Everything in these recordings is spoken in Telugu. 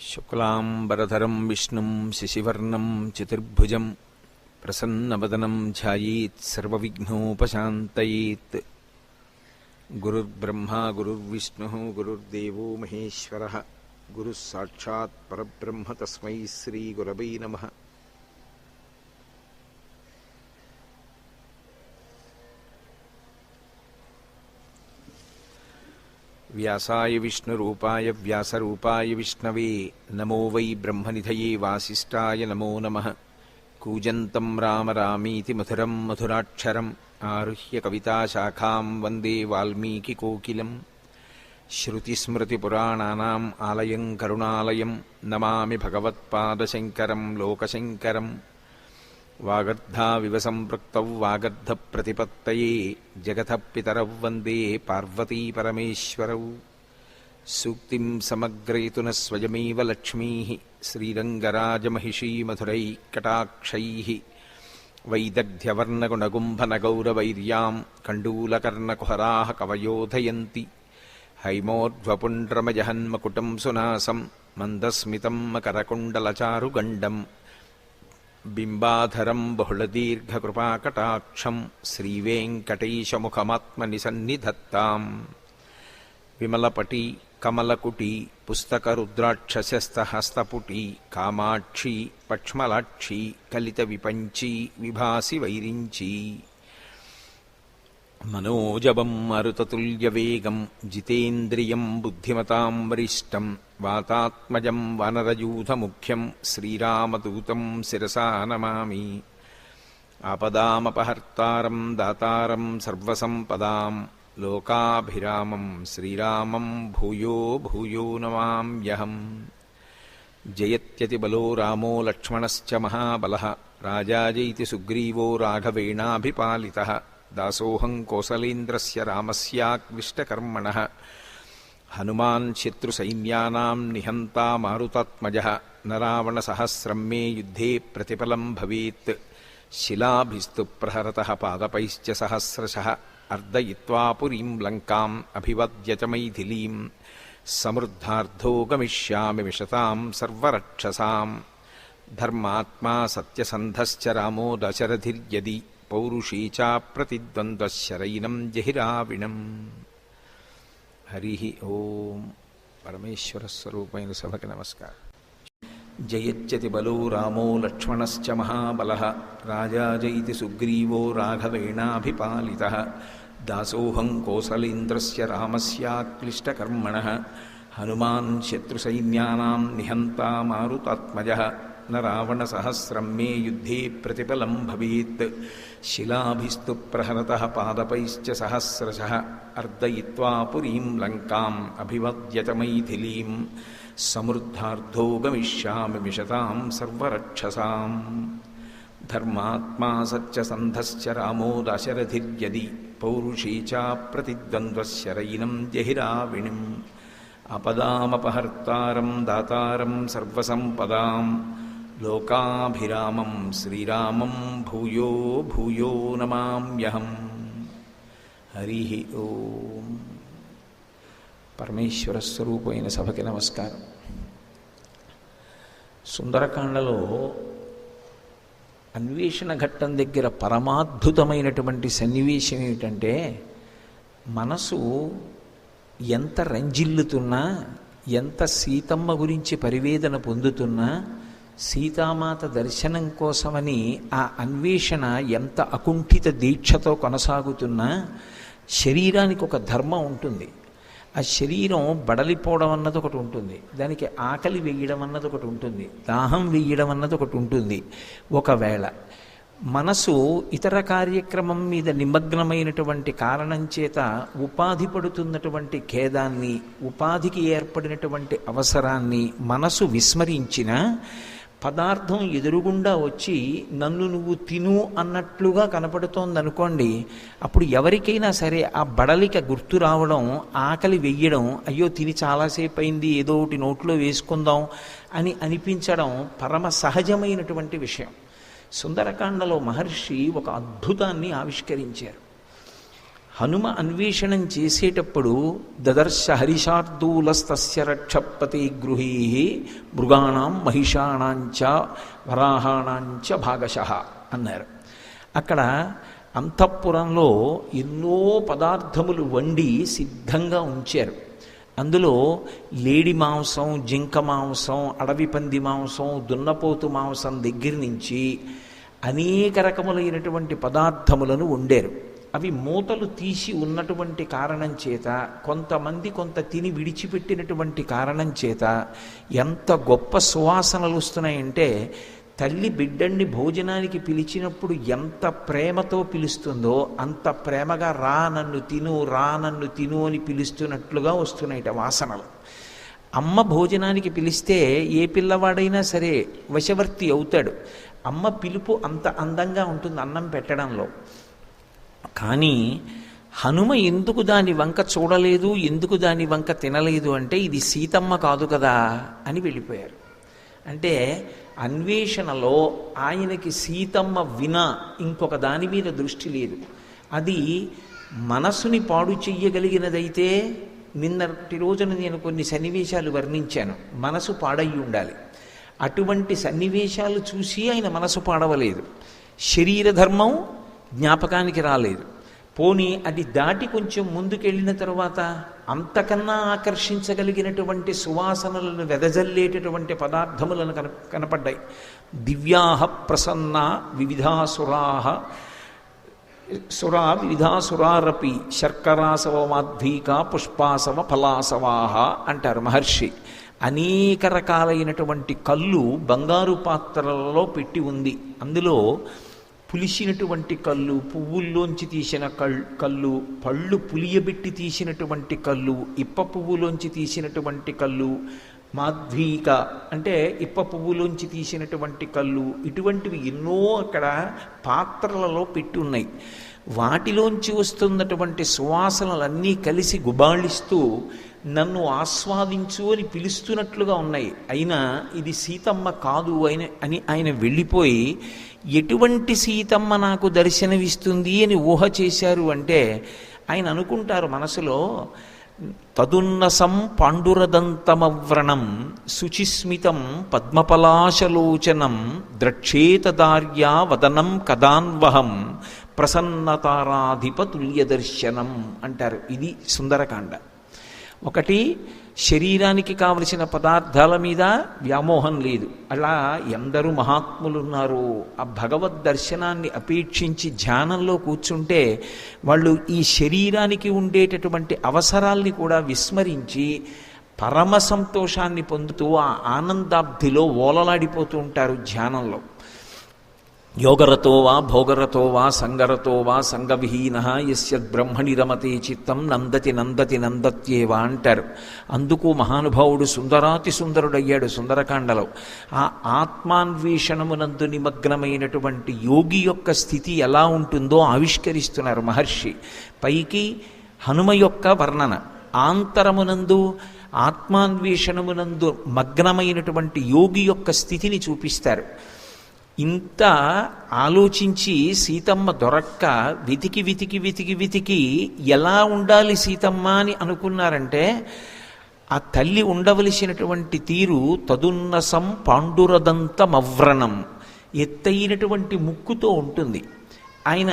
శుక్లాంబరధరం విష్ణుం శశివర్ణం చతుర్భుజం ప్రసన్నవదనం ధ్యాయేత్ సర్వవిఘ్నోపశాంతయేత్. గురుర్బ్రహ్మా గురుర్విష్ణుః గురుర్దేవో మహేశ్వరః గురుః సాక్షాత్ పరబ్రహ్మ తస్మై శ్రీగురవై నమః. వ్యాసాయ విష్ణురూపాయ వ్యాసరూపాయ విష్ణవే నమో వై బ్రహ్మనిధయే వాసిష్ఠాయ నమో నమః. కూజంతం రామ రామీతి మధురం మధురాక్షరం ఆరుహ్య కవితాశాఖాం వందే వాల్మీకికోకిలం. శ్రుతిస్మృతిపురాణానాం ఆలయం కరుణాలయం నమామి భగవత్పాదశంకరం లోకశంకరం. వాగర్ధావివ సంపృక్తౌ వాగర్ధప్రతిపత్తయే జగతః పితరౌ వందే పార్వతీపరమేశ్వరౌ. సూక్తిం సమగ్రయతున స్వయమేవ లక్ష్మీః శ్రీరంగరాజమహిషీ మధురైఃకటాక్షైః. వైదగ్ధ్యవర్ణగుణగుంభనగౌరవైర్యాం కండూలకర్ణకుహరాः కవయోధయంతి. హైమోర్ధ్వపుండ్రమజహన్మకుటం సునాసం మందస్మితం మకరకుండలచారుగండం. బింబాధరం బహుళదీర్ఘకృపాకటాక్షం శ్రీవేంకటేశముఖమాత్మనిసన్నిధత్తాం. విమలపటి కమలకుటి పుస్తకరుద్రాక్షస్యస్తహస్తపుటి కామాక్షి పక్ష్మలాక్షి కలితవిపంచి విభాసి వైరించి. మనోజవం మరుతతుల్యవేగం జితేంద్రియం బుద్ధిమతాం వరిష్టం. వాతాత్మజం వానరయూథముఖ్యం శ్రీరామదూతం శిరసా నమామి. ఆపదామపహర్తారం దాతారం సర్వసంపదాం లోకాభిరామం శ్రీరామం భూయో భూయో నమామ్యహం. జయత్యతిబలో రామో లక్ష్మణశ్చ మహాబలః రాజాజైతి సుగ్రీవో రాఘవేణాభిపాలితః. దాసోహం కోసలేంద్రస్య రామస్యాక్లిష్టకర్మణః. హనుమాన్ శత్రుసైన్యానాం నిహంతా మారుతాత్మజః. న రావణసహస్రం మే యుద్ధే ప్రతిఫలం భవేత్. శిలాభిస్తు ప్రహరతః పాదపైశ్చ సహస్రశః. అర్దయిత్వా పురీం లంకాం అభివద్య చ మైథిలీం. సమృద్ధార్థో గమిష్యామి విశతాం సర్వరక్షసాం. ధర్మాత్మా సత్యసంధశ్చ రామో దశరథిర్యది. పౌరుషీ చ ప్రతిద్వంద్వశరైనం జహిరావిణం. హరి ఓం. పరమేశ్వర స్వరూపైన సభకి నమస్కారం. జయత్యతి బలో రామో లక్ష్మణశ్చ మహాబలః రాజాజైతి సుగ్రీవో రాఘవేణాభిపాలితః. దాసోహం కోసలేంద్రస్య రామస్యాక్లిష్టకర్మణః. హనుమాన్ శత్రుసైన్యానాం నిహంతా మారుతాత్మజః. న రావణసహస్రం మే యుద్ధే ప్రతిఫలం భవేత్. శిలాభిస్తు ప్రహరతః పాదపైశ్చ సహస్రశః. అర్దయిత్వా పురీం లంకాం అభివద్య చ మైథిలీం. సమృద్ధార్థో గమిష్యామి విశతాం సర్వరక్షసాం. ధర్మాత్మా సత్యసంధశ్చ రామో దశరథిర్యది. పౌరుషీ చ ప్రతిద్వంద్వశరైనం జహిరావిణిం. ఆపదామపహర్తారం దాతారం సర్వసంపదాం లోకాభిరామం శ్రీరామం భూయో భూయో నమామ్యహం. హరి ఓం. పరమేశ్వర స్వరూపమైన సభకి నమస్కారం. సుందరకాండలో అన్వేషణ ఘట్టం దగ్గర పరమాద్భుతమైనటువంటి సన్నివేశం ఏమిటంటే, మనసు ఎంత రంజిల్లుతున్నా, ఎంత సీతమ్మ గురించి పరివేదన పొందుతున్నా, సీతామాత దర్శనం కోసమని ఆ అన్వేషణ ఎంత అకుంఠిత దీక్షతో కొనసాగుతున్నా, శరీరానికి ఒక ధర్మం ఉంటుంది. ఆ శరీరం బడలిపోవడం అన్నది ఒకటి ఉంటుంది, దానికి ఆకలి వెయ్యడం అన్నది ఒకటి ఉంటుంది, దాహం వెయ్యడం అన్నది ఒకటి ఉంటుంది. ఒకవేళ మనసు ఇతర కార్యక్రమం మీద నిమగ్నమైనటువంటి కారణం చేత ఉపాధి పడుతున్నటువంటి ఖేదాన్ని, ఉపాధికి ఏర్పడినటువంటి అవసరాన్ని మనసు విస్మరించిన పదార్థం ఎదురుగుండా వచ్చి నన్ను నువ్వు తిను అన్నట్లుగా కనపడుతోందనుకోండి, అప్పుడు ఎవరికైనా సరే ఆ బడలిక గుర్తు రావడం, ఆకలి వెయ్యడం, అయ్యో తిని చాలాసేపు అయింది ఏదో ఒకటి నోట్లో వేసుకుందాం అని అనిపించడం పరమ సహజమైనటువంటి విషయం. సుందరకాండలో మహర్షి ఒక అద్భుతాన్ని ఆవిష్కరించారు. హనుమ అన్వేషణం చేసేటప్పుడు దదర్శ హరిషార్దూలస్తస్య రక్షపతి గృహీ మృగాణం మహిషాణాంచ వరాహాణాంచ భాగశః అన్నారు. అక్కడ అంతఃపురంలో ఎన్నో పదార్థములు వండి సిద్ధంగా ఉంచారు. అందులో లేడి మాంసం, జింక మాంసం, అడవి పంది మాంసం, దున్నపోతు మాంసం దగ్గర నుంచి అనేక రకములైనటువంటి పదార్థములను వండారు. అవి మూతలు తీసి ఉన్నటువంటి కారణం చేత, కొంతమంది కొంత తిని విడిచిపెట్టినటువంటి కారణం చేత ఎంత గొప్ప సువాసనలు వస్తున్నాయంటే, తల్లి బిడ్డని భోజనానికి పిలిచినప్పుడు ఎంత ప్రేమతో పిలుస్తుందో అంత ప్రేమగా రా నన్ను తిను, రా నన్ను తిను అని పిలుస్తున్నట్లుగా వస్తున్నాయిట వాసనలు. అమ్మ భోజనానికి పిలిస్తే ఏ పిల్లవాడైనా సరే వశవర్తి అవుతాడు. అమ్మ పిలుపు అంత అందంగా ఉంటుంది అన్నం పెట్టడంలో. కానీ హనుమ ఎందుకు దాని వంక చూడలేదు, ఎందుకు దాని వంక తినలేదు అంటే, ఇది సీతమ్మ కాదు కదా అని వెళ్ళిపోయారు. అంటే అన్వేషణలో ఆయనకి సీతమ్మ వినా ఇంకొక దాని మీద దృష్టి లేదు. అది మనసుని పాడు చెయ్యగలిగినదైతే, నిన్నటి రోజున నేను కొన్ని సన్నివేశాలు వర్ణించాను, మనసు పాడయి ఉండాలి. అటువంటి సన్నివేశాలు చూసి ఆయన మనసు పాడవలేదు. శరీర ధర్మం జ్ఞాపకానికి రాలేదు. పోనీ అది దాటి కొంచెం ముందుకెళ్ళిన తర్వాత అంతకన్నా ఆకర్షించగలిగినటువంటి సువాసనలను వెదజల్లేటటువంటి పదార్థములను కనపడ్డాయి. దివ్యాహ ప్రసన్న వివిధాసురాహ వివిధాసురారపి శర్కరాసవ మాధ్వీక పుష్పాసవ ఫలాసవాహ అంటారు మహర్షి. అనేక రకాలైనటువంటి కళ్ళు బంగారు పాత్రలలో పెట్టి ఉంది. అందులో పులిసినటువంటి కళ్ళు, పువ్వుల్లోంచి తీసిన కళ్ళు, పళ్ళు పులియబెట్టి తీసినటువంటి కళ్ళు, ఇప్ప పువ్వులోంచి తీసినటువంటి కళ్ళు, మాధ్వీక అంటే ఇప్ప పువ్వులోంచి తీసినటువంటి కళ్ళు, ఇటువంటివి ఎన్నో అక్కడ పాత్రలలో పెట్టి ఉన్నాయి. వాటిలోంచి వస్తున్నటువంటి సువాసనలన్నీ కలిసి గుబాళిస్తూ నన్ను ఆస్వాదించు అని పిలుస్తున్నట్లుగా ఉన్నాయి. అయినా ఇది సీతమ్మ కాదు అని ఆయన వెళ్ళిపోయి, ఎటువంటి సీతమ్మ నాకు దర్శనమిస్తుంది అని ఊహ చేశారు అంటే, ఆయన అనుకుంటారు మనసులో, తదున్నసం పాండురదంతమవ్రణం శుచిస్మితం పద్మపలాశలోచనం ద్రక్షేతదార్యా వదనం కదాన్వహం ప్రసన్నతారాధిపతుల్యదర్శనం అంటారు. ఇది సుందరకాండ. ఒకటి, శరీరానికి కావలసిన పదార్థాల మీద వ్యామోహం లేదు. అలా ఎందరూ మహాత్ములు ఉన్నారు. ఆ భగవద్ దర్శనాన్ని అపేక్షించి ధ్యానంలో కూర్చుంటే వాళ్ళు ఈ శరీరానికి ఉండేటటువంటి అవసరాల్ని కూడా విస్మరించి పరమ సంతోషాన్ని పొందుతూ ఆ ఆనందాబ్ధిలో ఓలలాడిపోతూ ఉంటారు ధ్యానంలో. యోగరతో వా భోగరతో వా సంగరతో వా సంగవిహీన యస్యద్బ్రహ్మణి రమతే చిత్తం నందతి నందతి నందత్యేవా అంటారు. అందుకు మహానుభావుడు సుందరాతి సుందరుడయ్యాడు సుందరకాండలో. ఆ ఆత్మాన్వేషణమునందు నిమగ్నమైనటువంటి యోగి యొక్క స్థితి ఎలా ఉంటుందో ఆవిష్కరిస్తున్నారు మహర్షి. పైకి హనుమ యొక్క వర్ణన, ఆంతరమునందు ఆత్మాన్వేషణమునందు మగ్నమైనటువంటి యోగి యొక్క స్థితిని చూపిస్తారు. ఇంత ఆలోచించి సీతమ్మ దొరక్క వెతికి వెతికి వెతికి వెతికి ఎలా ఉండాలి సీతమ్మ అని అనుకున్నారంటే, ఆ తల్లి ఉండవలసినటువంటి తీరు తదున్నసం పాండురదంతమవ్రణం, ఎత్తైనటువంటి ముక్కుతో ఉంటుంది. ఆయన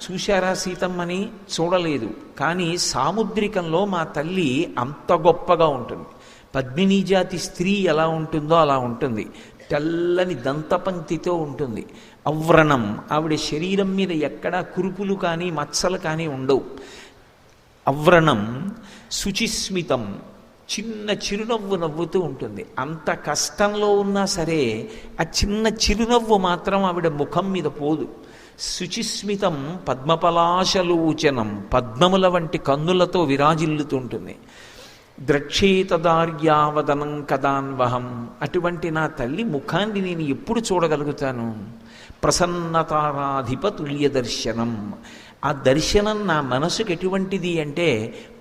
చూశారా సీతమ్మని? చూడలేదు. కానీ సాముద్రికంలో మా తల్లి అంత గొప్పగా ఉంటుంది. పద్మినీ జాతి స్త్రీ ఎలా ఉంటుందో అలా ఉంటుంది. తెల్లని దంతపంక్తితో ఉంటుంది. అవ్రణం, ఆవిడ శరీరం మీద ఎక్కడా కురుపులు కానీ మచ్చలు కానీ ఉండవు. అవ్రణం, శుచిస్మితం, చిన్న చిరునవ్వు నవ్వుతూ ఉంటుంది. అంత కష్టంలో ఉన్నా సరే ఆ చిన్న చిరునవ్వు మాత్రం ఆవిడ ముఖం మీద పోదు. శుచిస్మితం పద్మపలాశలోచనం, పద్మముల వంటి కన్నులతో విరాజిల్లుతుంటుంది. ద్రక్షేతదార్యావదనం కదాన్వహం, అటువంటి నా తల్లి ముఖాన్ని నేను ఎప్పుడు చూడగలుగుతాను? ప్రసన్నతారాధిపతుల్య దర్శనం, ఆ దర్శనం నా మనసుకు ఎటువంటిది అంటే,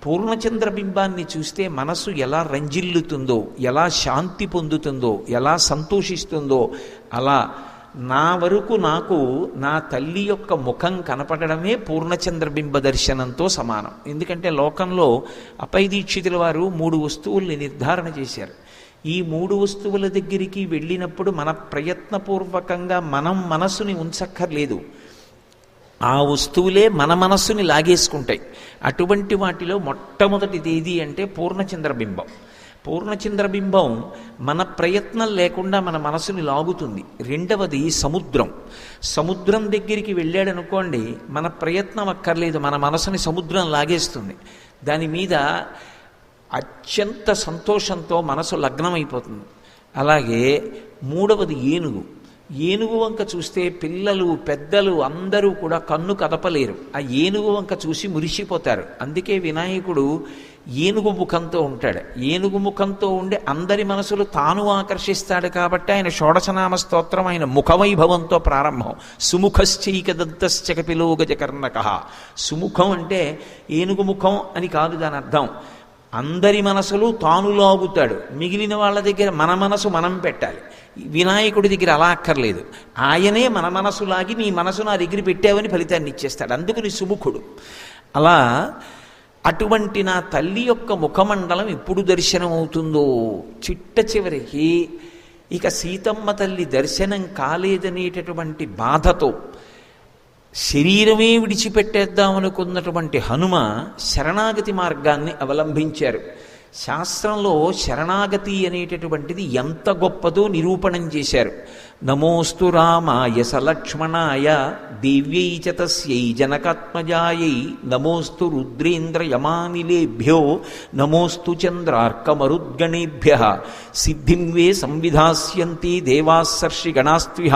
పూర్ణచంద్రబింబాన్ని చూస్తే మనసు ఎలా రంజిల్లుతుందో, ఎలా శాంతి పొందుతుందో, ఎలా సంతోషిస్తుందో అలా నా వరకు నాకు నా తల్లి యొక్క ముఖం కనపడమే పూర్ణచంద్రబింబ దర్శనంతో సమానం. ఎందుకంటే లోకంలో అపై దీక్షితుల వారు 3 వస్తువుల్ని నిర్ధారణ చేశారు. ఈ 3 వస్తువుల దగ్గరికి వెళ్ళినప్పుడు మన ప్రయత్నపూర్వకంగా మనం మనసుని ఉంచక్కర్లేదు, ఆ వస్తువులే మన మనస్సుని లాగేసుకుంటాయి. అటువంటి వాటిలో మొట్టమొదటిది ఏది అంటే పూర్ణచంద్రబింబం. పూర్ణచంద్రబింబం మన ప్రయత్నం లేకుండా మన మనసుని లాగుతుంది. రెండవది సముద్రం. సముద్రం దగ్గరికి వెళ్ళాడనుకోండి, మన ప్రయత్నం అక్కర్లేదు, మన మనసుని సముద్రం లాగేస్తుంది. దాని మీద అత్యంత సంతోషంతో మనసు లగ్నమైపోతుంది. అలాగే మూడవది ఏనుగు. ఏనుగు వంక చూస్తే పిల్లలు పెద్దలు అందరూ కూడా కన్ను కదపలేరు, ఆ ఏనుగు వంక చూసి మురిసిపోతారు. అందుకే వినాయకుడు ఏనుగు ముఖంతో ఉంటాడు. ఏనుగు ముఖంతో ఉండి అందరి మనసులు తాను ఆకర్షిస్తాడు. కాబట్టి ఆయన షోడశనామ స్తోత్రం ఆయన ముఖవైభవంతో ప్రారంభం. సుముఖశ్చైకదంతశ్చ కపిలో గజకర్ణకః. సుముఖం అంటే ఏనుగు ముఖం అని కాదు దాని అర్థం. అందరి మనసులు తాను లాగుతాడు, మిగిలిన వాళ్ళ దగ్గర మన మనసు మనం పెట్టాలి. వినాయకుడి దగ్గర అలా అక్కర్లేదు, ఆయనే మన మనసు లాగి నీ మనసు నా దగ్గర పెట్టావని ఫలితాన్ని ఇచ్చేస్తాడు. అందుకని సుముఖుడు. అలా అటువంటి నా తల్లి యొక్క ముఖమండలం ఎప్పుడు దర్శనం అవుతుందో, చిట్ట చివరికి ఇక సీతమ్మ తల్లి దర్శనం కాలేదనేటటువంటి బాధతో శరీరమే విడిచిపెట్టేద్దామనుకున్నటువంటి హనుమ శరణాగతి మార్గాన్ని అవలంబించారు. శాస్త్రంలో శరణాగతి అనేటటువంటిది ఎంత గొప్పదో నిరూపణం చేశారు. నమోస్తు రామాయ సలక్ష్మణాయ దేవ్యై చ తస్యై జనకాత్మజాయై నమోస్తు రుద్రేంద్ర యమానిలేభ్యో నమోస్తు చంద్రార్కమరుద్గణేభ్యః సిద్ధిం వే సంవిధాస్యంతి దేవాస్సర్షి గణాస్త్విహ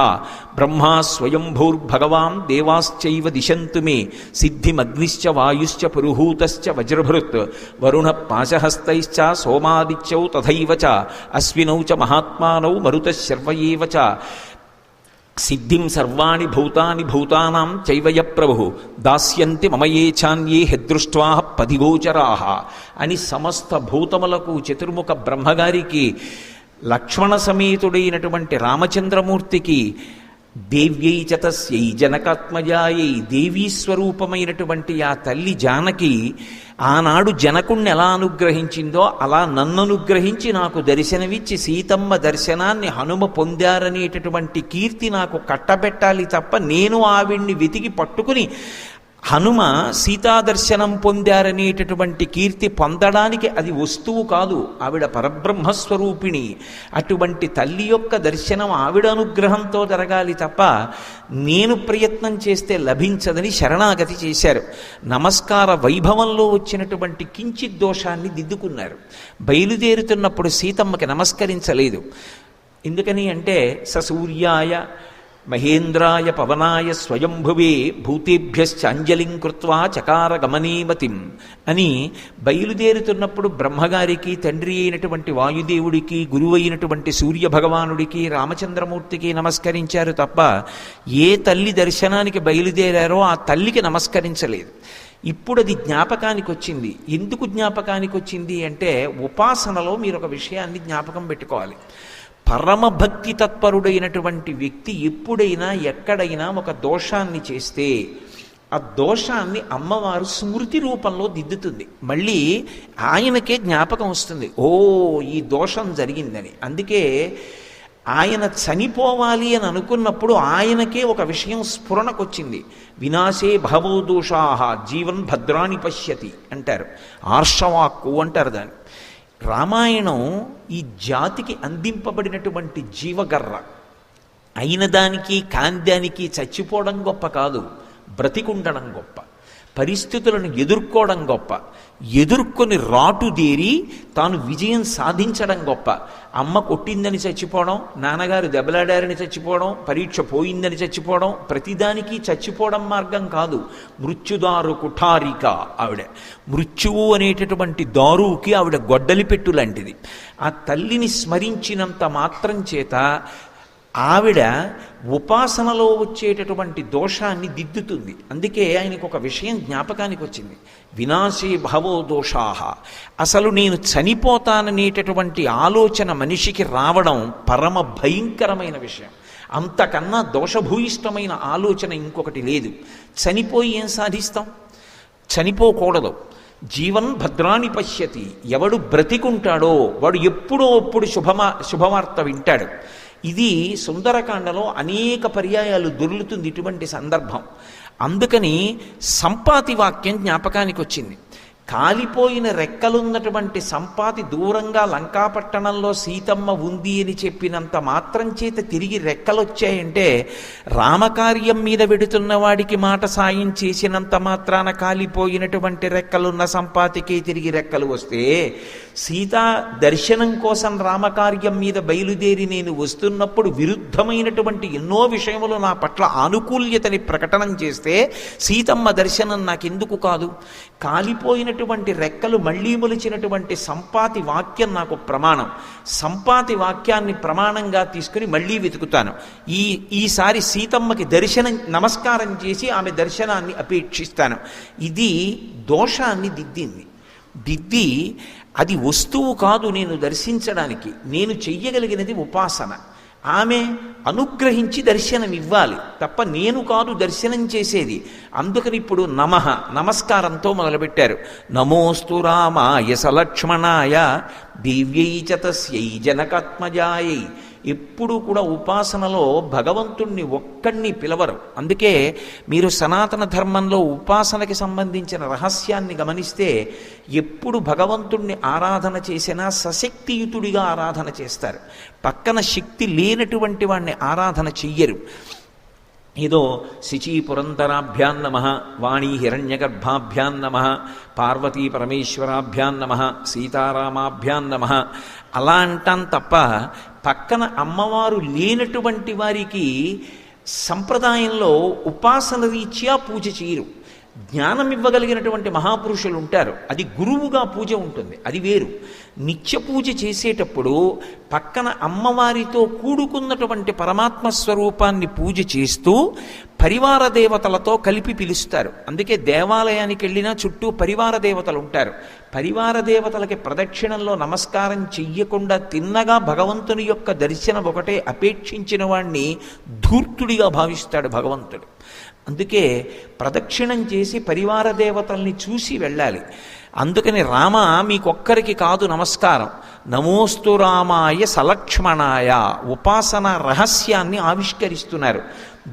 బ్రహ్మా స్వయంభూర్భగవాన్ దేవాశ్చైవ దిశంతు మే సిద్ధిమగ్నిశ్చ వాయుశ్చ పురుహూతశ్చ వజ్రభృత్ వరుణ పాశహస్తైశ్చ సోమాదిత్యౌ తథైవ చ అశ్వినౌ చ మహాత్మానౌ మరుతః శర్వ ఏవ చ సిద్ధిం సర్వాణి భూతాని భూతానాం చైవయ ప్రభు దాస్యంతి మమయేఛాన్యే హెదృష్ట్వా పదిగోచరాః అని సమస్త భూతములకు చతుర్ముఖ బ్రహ్మగారికి లక్ష్మణ సమేతుడైనటువంటి రామచంద్రమూర్తికి దేవ్యై చ తస్యై జనకాత్మజాయై దేవీ స్వరూపమైనటువంటి ఆ తల్లి జానకి ఆనాడు జనకుణ్ణి ఎలా అనుగ్రహించిందో అలా నన్ను అనుగ్రహించి నాకు దర్శనమిచ్చి సీతమ్మ దర్శనాన్ని హనుమ పొందారనేటటువంటి కీర్తి నాకు కట్టబెట్టాలి తప్ప నేను ఆవిడ్ని వెతికి పట్టుకుని హనుమ సీతాదర్శనం పొందారనేటటువంటి కీర్తి పొందడానికి అది వస్తువు కాదు, ఆవిడ పరబ్రహ్మస్వరూపిణి. అటువంటి తల్లి యొక్క దర్శనం ఆవిడ అనుగ్రహంతో జరగాలి తప్ప నేను ప్రయత్నం చేస్తే లభించదని శరణాగతి చేశారు. నమస్కార వైభవంలో వచ్చినటువంటి కించిత్ దోషాన్ని దిద్దుకున్నారు. బయలుదేరుతున్నప్పుడు సీతమ్మకి నమస్కరించలేదు. ఎందుకని అంటే సూర్యాయ మహేంద్రాయ పవనాయ స్వయంభువే భూతేభ్యశ్చ అంజలిం కృత్వా చకార గమనీమతిం అని బయలుదేరుతున్నప్పుడు బ్రహ్మగారికి తండ్రి అయినటువంటి వాయుదేవుడికి గురువు అయినటువంటి సూర్యభగవానుడికి రామచంద్రమూర్తికి నమస్కరించారు తప్ప ఏ తల్లి దర్శనానికి బయలుదేరారో ఆ తల్లికి నమస్కరించలేదు. ఇప్పుడు అది జ్ఞాపకానికి వచ్చింది. ఎందుకు జ్ఞాపకానికి వచ్చింది అంటే ఉపాసనలో మీరు ఒక విషయాన్ని జ్ఞాపకం పెట్టుకోవాలి. పరమభక్తి తత్పరుడైనటువంటి వ్యక్తి ఎప్పుడైనా ఎక్కడైనా ఒక దోషాన్ని చేస్తే ఆ దోషాన్ని అమ్మవారు స్మృతి రూపంలో దిద్దుతుంది. మళ్ళీ ఆయనకే జ్ఞాపకం వస్తుంది, ఓ ఈ దోషం జరిగిందని. అందుకే ఆయన చనిపోవాలి అని అనుకున్నప్పుడు ఆయనకే ఒక విషయం స్ఫురణకొచ్చింది. వినాశే భవో దోషాః జీవన్ భద్రాణి పశ్యతి అంటారు, ఆర్షవాక్కు అంటారు దాన్ని. రామాయణం ఈ జాతికి అందింపబడినటువంటి జీవగర్ర. అయిన దానికి కాంద్యానికి చచ్చిపోవడం గొప్ప కాదు, బ్రతికుండడం గొప్ప. పరిస్థితులను ఎదుర్కోవడం గొప్ప, ఎదుర్కొని రాటుదేరి తాను విజయం సాధించడం గొప్ప. అమ్మ కొట్టిందని చచ్చిపోవడం, నాన్నగారు దెబ్బలాడారని చచ్చిపోవడం, పరీక్ష పోయిందని చచ్చిపోవడం, ప్రతిదానికి చచ్చిపోవడం మార్గం కాదు. మృత్యుదారు కుఠారిక ఆవిడ. మృత్యువు అనేటటువంటి దారువుకి ఆవిడ గొడ్డలిపెట్టు లాంటిది. ఆ తల్లిని స్మరించినంత మాత్రం చేత ఆవిడ ఉపాసనలో వచ్చేటటువంటి దోషాన్ని దిద్దుతుంది. అందుకే ఆయనకు ఒక విషయం జ్ఞాపకానికి వచ్చింది, వినాశే భవో దోషాః. అసలు నేను చనిపోతాననేటటువంటి ఆలోచన మనిషికి రావడం పరమ భయంకరమైన విషయం. అంతకన్నా దోషభూయిష్టమైన ఆలోచన ఇంకొకటి లేదు. చనిపోయి ఏం సాధిస్తాం? చనిపోకూడదు. జీవన్ భద్రాణి పశ్యతి. ఎవడు బ్రతికుంటాడో వాడు ఎప్పుడో అప్పుడు శుభవార్త వింటాడు. ఇది సుందరకాండలో అనేక పర్యాయాలు దొర్లుతుంది ఇటువంటి సందర్భం. అందుకని సంపాతి వాక్యం జ్ఞాపకానికి వచ్చింది. కాలిపోయిన రెక్కలున్నటువంటి సంపాతి దూరంగా లంకాపట్టణంలో సీతమ్మ ఉంది అని చెప్పినంత మాత్రం చేత తిరిగి రెక్కలొచ్చాయంటే, రామకార్యం మీద వెడుతున్న వాడికి మాట సాయం చేసినంత మాత్రాన కాలిపోయినటువంటి రెక్కలున్న సంపాతికి తిరిగి రెక్కలు వస్తే, సీతా దర్శనం కోసం రామకార్యం మీద బయలుదేరి నేను వస్తున్నప్పుడు విరుద్ధమైనటువంటి ఎన్నో విషయములు నా పట్ల ఆనుకూల్యతని ప్రకటనం చేస్తే సీతమ్మ దర్శనం నాకెందుకు కాదు? కాలిపోయినటువంటి రెక్కలు మళ్లీ మొలిచినటువంటి సంపాతి వాక్యం నాకు ప్రమాణం. సంపాతి వాక్యాన్ని ప్రమాణంగా తీసుకుని మళ్లీ వెతుకుతాను. ఈసారి సీతమ్మకి నమస్కారం చేసి ఆమె దర్శనాన్ని అపేక్షిస్తాను. ఇది దోషాన్ని దిద్ది అది వస్తువు కాదు నేను దర్శించడానికి. నేను చెయ్యగలిగినది ఉపాసన. ఆమె అనుగ్రహించి దర్శనం ఇవ్వాలి తప్ప నేను కాదు దర్శనం చేసేది. అందుకని ఇప్పుడు నమస్కారంతో మొదలుపెట్టారు. నమోస్తు రామాయ సలక్ష్మణాయ దివ్యై చ తస్యై జనకాత్మజాయై. ఎప్పుడు కూడా ఉపాసనలో భగవంతుణ్ణి ఒక్కడిని పిలవరు. అందుకే మీరు సనాతన ధర్మంలో ఉపాసనకి సంబంధించిన రహస్యాన్ని గమనిస్తే ఎప్పుడు భగవంతుణ్ణి ఆరాధన చేసినా సశక్తియుతుడిగా ఆరాధన చేస్తారు. పక్కన శక్తి లేనటువంటి వాణ్ణి ఆరాధన చెయ్యరు. ఏదో శిచీ పురంధరాభ్యాం నమః, వాణీ హిరణ్యగర్భాభ్యాం నమః, పార్వతీ పరమేశ్వరాభ్యాం నమః, సీతారామాభ్యాం నమః అలా అంటాం తప్ప పక్కన అమ్మవారు లేనటువంటి వారికి సంప్రదాయంలో ఉపాసన రీత్యా పూజ చేయరు. జ్ఞానం ఇవ్వగలిగినటువంటి మహాపురుషులు ఉంటారు, అది గురువుగా పూజ ఉంటుంది, అది వేరు. నిత్య పూజ చేసేటప్పుడు పక్కన అమ్మవారితో కూడుకున్నటువంటి పరమాత్మ స్వరూపాన్ని పూజ చేస్తూ పరివార దేవతలతో కలిపి పిలుస్తారు. అందుకే దేవాలయానికి వెళ్ళినా చుట్టూ పరివార దేవతలు ఉంటారు. పరివార దేవతలకి ప్రదక్షిణంలో నమస్కారం చెయ్యకుండా తిన్నగా భగవంతుని యొక్క దర్శనం ఒకటే అపేక్షించిన వాణ్ణి ధూర్తుడిగా భావిస్తాడు భగవంతుడు. అందుకే ప్రదక్షిణం చేసి పరివార దేవతల్ని చూసి వెళ్ళాలి. అందుకని రామ మీకొక్కరికి కాదు నమస్కారం, నమోస్తు రామాయ సలక్ష్మణాయ ఉపాసన రహస్యాన్ని ఆవిష్కరిస్తున్నారు.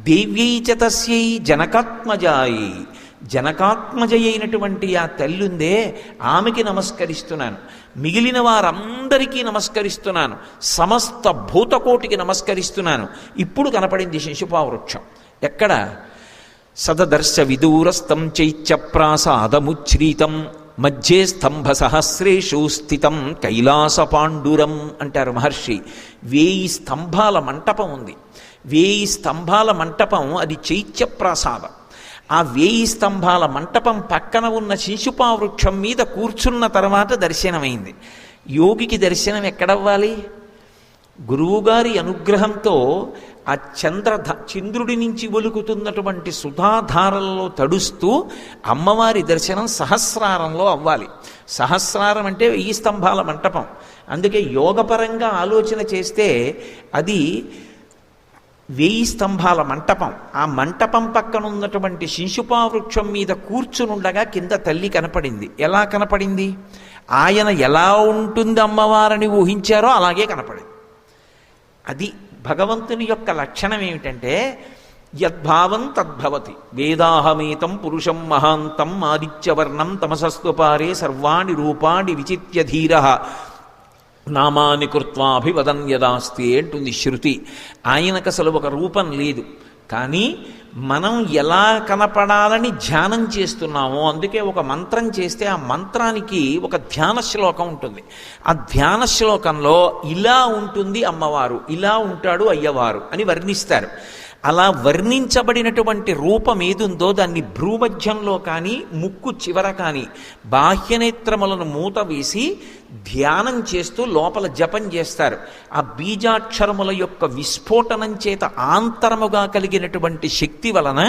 దేవ్యై చ తస్యై జనకాత్మజాయి. జనకాత్మజ అయినటువంటి ఆ తల్లుందే ఆమెకి నమస్కరిస్తున్నాను. మిగిలిన వారందరికీ నమస్కరిస్తున్నాను. సమస్త భూతకోటికి నమస్కరిస్తున్నాను. ఇప్పుడు కనపడింది శిశుపావృక్షం. ఎక్కడ? సదదర్శ విదూరస్థం చైత్యప్రాసాదముచ్ఛ్రీతం మధ్యే స్తంభ సహస్రేషు స్థితం కైలాస పాండురం అంటారు మహర్షి. 1000 స్తంభాల మంటపం ఉంది. 1000 స్తంభాల మంటపం అది చైత్యప్రాసాదం. ఆ 1000 స్తంభాల మంటపం పక్కన ఉన్న శిశుపావృక్షం మీద కూర్చున్న తర్వాత దర్శనమైంది. యోగికి దర్శనం ఎక్కడవ్వాలి? గురువుగారి అనుగ్రహంతో ఆ చంద్రుడి నుంచి ఒలుకుతున్నటువంటి సుధాధారల్లో తడుస్తూ అమ్మవారి దర్శనం సహస్రారంలో అవ్వాలి. సహస్రారం అంటే 1000 స్తంభాల మంటపం. అందుకే యోగపరంగా ఆలోచన చేస్తే అది 1000 స్తంభాల మంటపం. ఆ మంటపం పక్కన ఉన్నటువంటి శిశుపావృక్షం మీద కూర్చునుండగా కింద తల్లి కనపడింది. ఎలా కనపడింది? ఆయన ఎలా ఉంటుంది అమ్మవారని ఊహించారో అలాగే కనపడింది. అది భగవంతుని యొక్క లక్షణం ఏమిటంటే యద్భావం తద్భవతి. వేదాహమేతం పురుషం మహాంతం ఆదిత్యవర్ణం తమసస్వపారే సర్వాణి రూపాణి విచిత్య ధీరః నామాని కృత్వాభివదన్ యదాస్తి అంటుంది శృతి. ఆయనకు అసలు ఒక రూపం లేదు, కానీ మనం ఎలా కనపడాలని ధ్యానం చేస్తున్నామో అందుకే ఒక మంత్రం చేస్తే ఆ మంత్రానికి ఒక ధ్యాన శ్లోకం ఉంటుంది. ఆ ధ్యాన శ్లోకంలో ఇలా ఉంటుంది అమ్మవారు, ఇలా ఉంటాడు అయ్యవారు అని వర్ణిస్తారు. అలా వర్ణించబడినటువంటి రూపం ఏదుందో దాన్ని భ్రూమధ్యంలో కానీ ముక్కు చివర కానీ బాహ్యనేత్రములను మూత వేసి ధ్యానం చేస్తూ లోపల జపం చేస్తారు. ఆ బీజాక్షరముల యొక్క విస్ఫోటనం చేత ఆంతరముగా కలిగినటువంటి శక్తి వలన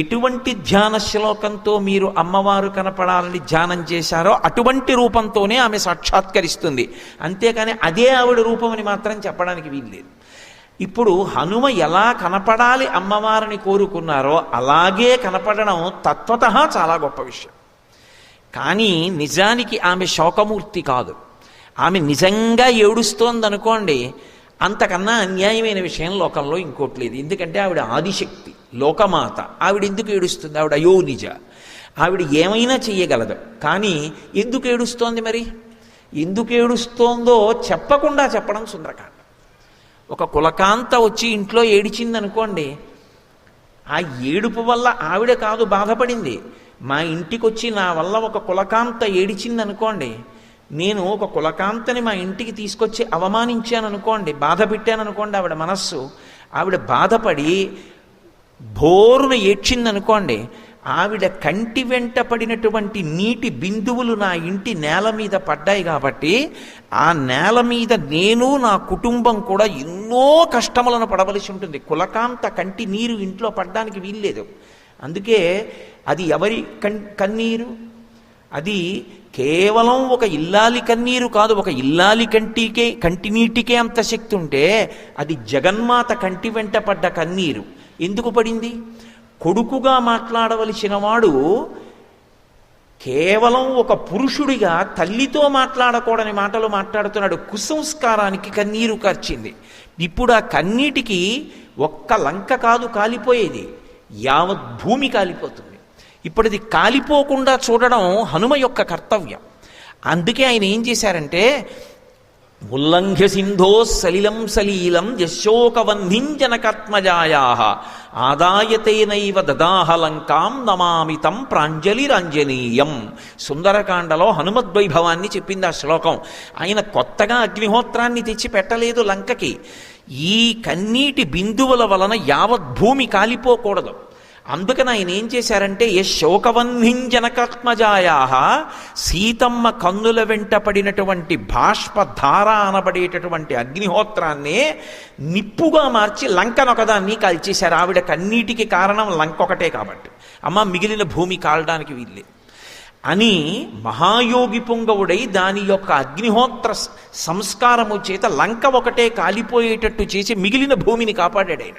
ఎటువంటి ధ్యాన శ్లోకంతో మీరు అమ్మవారు కనపడాలని ధ్యానం చేశారో అటువంటి రూపంతోనే ఆమె సాక్షాత్కరిస్తుంది. అంతేకాని అదే ఆవిడ రూపం అని మాత్రం చెప్పడానికి వీల్లేదు. ఇప్పుడు హనుమ ఎలా కనపడాలి అమ్మవారిని కోరుకున్నారో అలాగే కనపడడం తత్వతః చాలా గొప్ప విషయం. కానీ నిజానికి ఆమె శోకమూర్తి కాదు. ఆమె నిజంగా ఏడుస్తోందనుకోండి, అంతకన్నా అన్యాయమైన విషయం లోకంలో ఇంకోటి లేదు. ఎందుకంటే ఆవిడ ఆదిశక్తి, లోకమాత. ఆవిడ ఎందుకు ఏడుస్తుంది? ఆవిడ అయోనిజ. ఆవిడ ఏమైనా చెయ్యగలదు. కానీ ఎందుకు ఏడుస్తోంది? మరి ఎందుకు ఏడుస్తోందో చెప్పకుండా చెప్పడం సుందరకాండ. ఒక కులకాంత వచ్చి ఇంట్లో ఏడిచిందనుకోండి, ఆ ఏడుపు వల్ల ఆవిడ కాదు బాధపడింది. మా ఇంటికి వచ్చి నా వల్ల ఒక కులకాంత ఏడిచిందనుకోండి, నేను ఒక కులకాంతని మా ఇంటికి తీసుకొచ్చి అవమానించాను అనుకోండి, బాధ పెట్టాననుకోండి, ఆవిడ మనస్సు, ఆవిడ బాధపడి భోరున ఏడ్చిందనుకోండి, ఆవిడ కంటి వెంట పడినటువంటి నీటి బిందువులు నా ఇంటి నేల మీద పడ్డాయి కాబట్టి ఆ నేల మీద నేను నా కుటుంబం కూడా ఎన్నో కష్టములను పడవలసి ఉంటుంది. కులకాంత కంటి నీరు ఇంట్లో పడ్డానికి వీల్లేదు. అందుకే అది ఎవరి కన్నీరు? అది కేవలం ఒక ఇల్లాలి కన్నీరు కాదు. ఒక ఇల్లాలి కంటి నీటికే అంత శక్తి ఉంటే అది జగన్మాత కంటి వెంట పడ్డ కన్నీరు. ఎందుకు పడింది? కొడుకుగా మాట్లాడవలసిన వాడు కేవలం ఒక పురుషుడిగా తల్లితో మాట్లాడకూడని మాటలు మాట్లాడుతున్నాడు. కుసంస్కారానికి కన్నీరు కార్చింది. ఇప్పుడు ఆ కన్నీటికి ఒక్క లంక కాదు కాలిపోయేది, యావత్ భూమి కాలిపోతుంది. ఇప్పుడు ఇది కాలిపోకుండా చూడడం హనుమ యొక్క కర్తవ్యం. అందుకే ఆయన ఏం చేశారంటే, ఉల్లంఘ్య సింధో సలిలం సలీలం యశోకవన్నింజనకత్మజాయా ఆదాయతేనైవ దదాహ లంకాం నమామితం ప్రాంజలిరంజనీయం. సుందరకాండలో హనుమద్వైభవాన్ని చెప్పింది ఆ శ్లోకం. ఆయన కొత్తగా అగ్నిహోత్రాన్ని తెచ్చి పెట్టలేదు లంకకి. ఈ కన్నీటి బిందువుల వలన యావత్ భూమి కాలిపోకూడదు. అందుకని ఆయన ఏం చేశారంటే, యశోకవన్నింజనకాత్మజాయా సీతమ్మ కన్నుల వెంట పడినటువంటి బాష్పధార అనబడేటటువంటి అగ్నిహోత్రాన్నే నిప్పుగా మార్చి లంకనొకదాన్ని కాల్చేశారు. ఆవిడ కన్నీటికి కారణం లంక ఒకటే కాబట్టి, అమ్మ మిగిలిన భూమి కాలడానికి వీళ్ళే అని మహాయోగి పుంగవుడై దాని యొక్క అగ్నిహోత్ర సంస్కారము చేత లంక ఒకటే కాలిపోయేటట్టు చేసి మిగిలిన భూమిని కాపాడాడు ఆయన.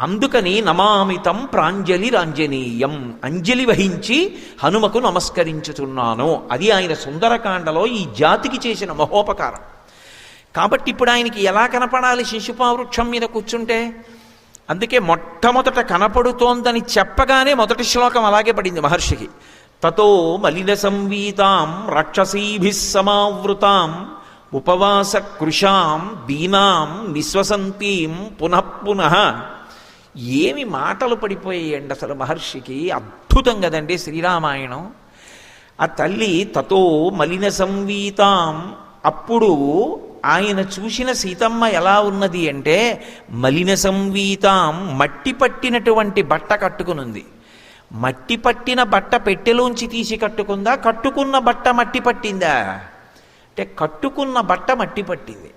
అందుకని నమామితం ప్రాంజలిరంజనీయం, అంజలి వహించి హనుమకు నమస్కరించుతున్నాను. అది ఆయన సుందరకాండలో ఈ జాతికి చేసిన మహోపకారం. కాబట్టి ఇప్పుడు ఆయనకి ఎలా కనపడాలి శిశుపావృక్షం మీద కూర్చుంటే? అందుకే మొట్టమొదట కనపడుతోందని చెప్పగానే మొదటి శ్లోకం అలాగే పడింది మహర్షికి. తతో మలిన సంవీతాం రాక్షసీభిః సమావృతాం ఉపవాస కృషాం దీనాం నిశ్వసంతీం పునః పునః. ఏమి మాటలు పడిపోయాయండి అసలు మహర్షికి. అద్భుతం కదండి శ్రీరామాయణం. ఆ తల్లి తతో మలిన సంవీతాం, అప్పుడు ఆయన చూసిన సీతమ్మ ఎలా ఉన్నది అంటే, మలిన సంవీతాం, మట్టి పట్టినటువంటి బట్ట కట్టుకునుంది. మట్టి పట్టిన బట్ట పెట్టెలోంచి తీసి కట్టుకుందా? కట్టుకున్న బట్ట మట్టి పట్టిందా? అంటే కట్టుకున్న బట్ట మట్టి పట్టింది.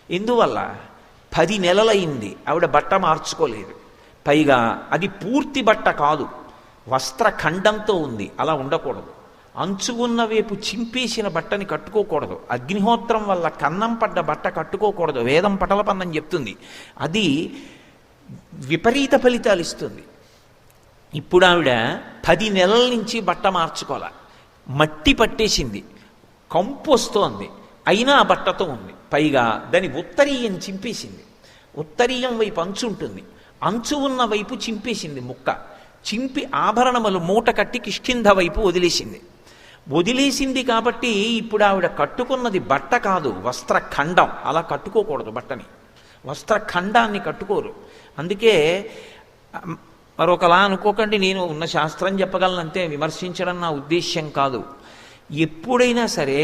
ఎందువల్ల? 10 నెలలైంది ఆవిడ బట్ట మార్చుకోలేదు. పైగా అది పూర్తి బట్ట కాదు, వస్త్రఖండంతో ఉంది. అలా ఉండకూడదు. అంచు ఉన్న వైపు చింపేసిన బట్టని కట్టుకోకూడదు. అగ్నిహోత్రం వల్ల కన్నం పడ్డ బట్ట కట్టుకోకూడదు. వేదం పటలపన్నం చెప్తుంది. అది విపరీత ఫలితాలు ఇస్తుంది. ఇప్పుడు ఆవిడ 10 నెలల నుంచి బట్ట మార్చుకోవాలి. మట్టి పట్టేసింది, కంపు వస్తోంది, అయినా ఆ బట్టతో ఉంది. పైగా దాని ఉత్తరీయం చింపేసింది. ఉత్తరీయం వైపు అంచు ఉంటుంది, అంచు ఉన్న వైపు చింపేసింది ముక్క. చింపి ఆభరణములు మూట కట్టి కిష్కింధ వైపు వదిలేసింది కాబట్టి ఇప్పుడు ఆవిడ కట్టుకున్నది బట్ట కాదు, వస్త్రఖండం. అలా కట్టుకోకూడదు బట్టని, వస్త్రఖండాన్ని కట్టుకోరు. అందుకే మరొకలా అనుకోకండి, నేను ఉన్న శాస్త్రం చెప్పగలనంతే, విమర్శించడం నా ఉద్దేశ్యం కాదు. ఎప్పుడైనా సరే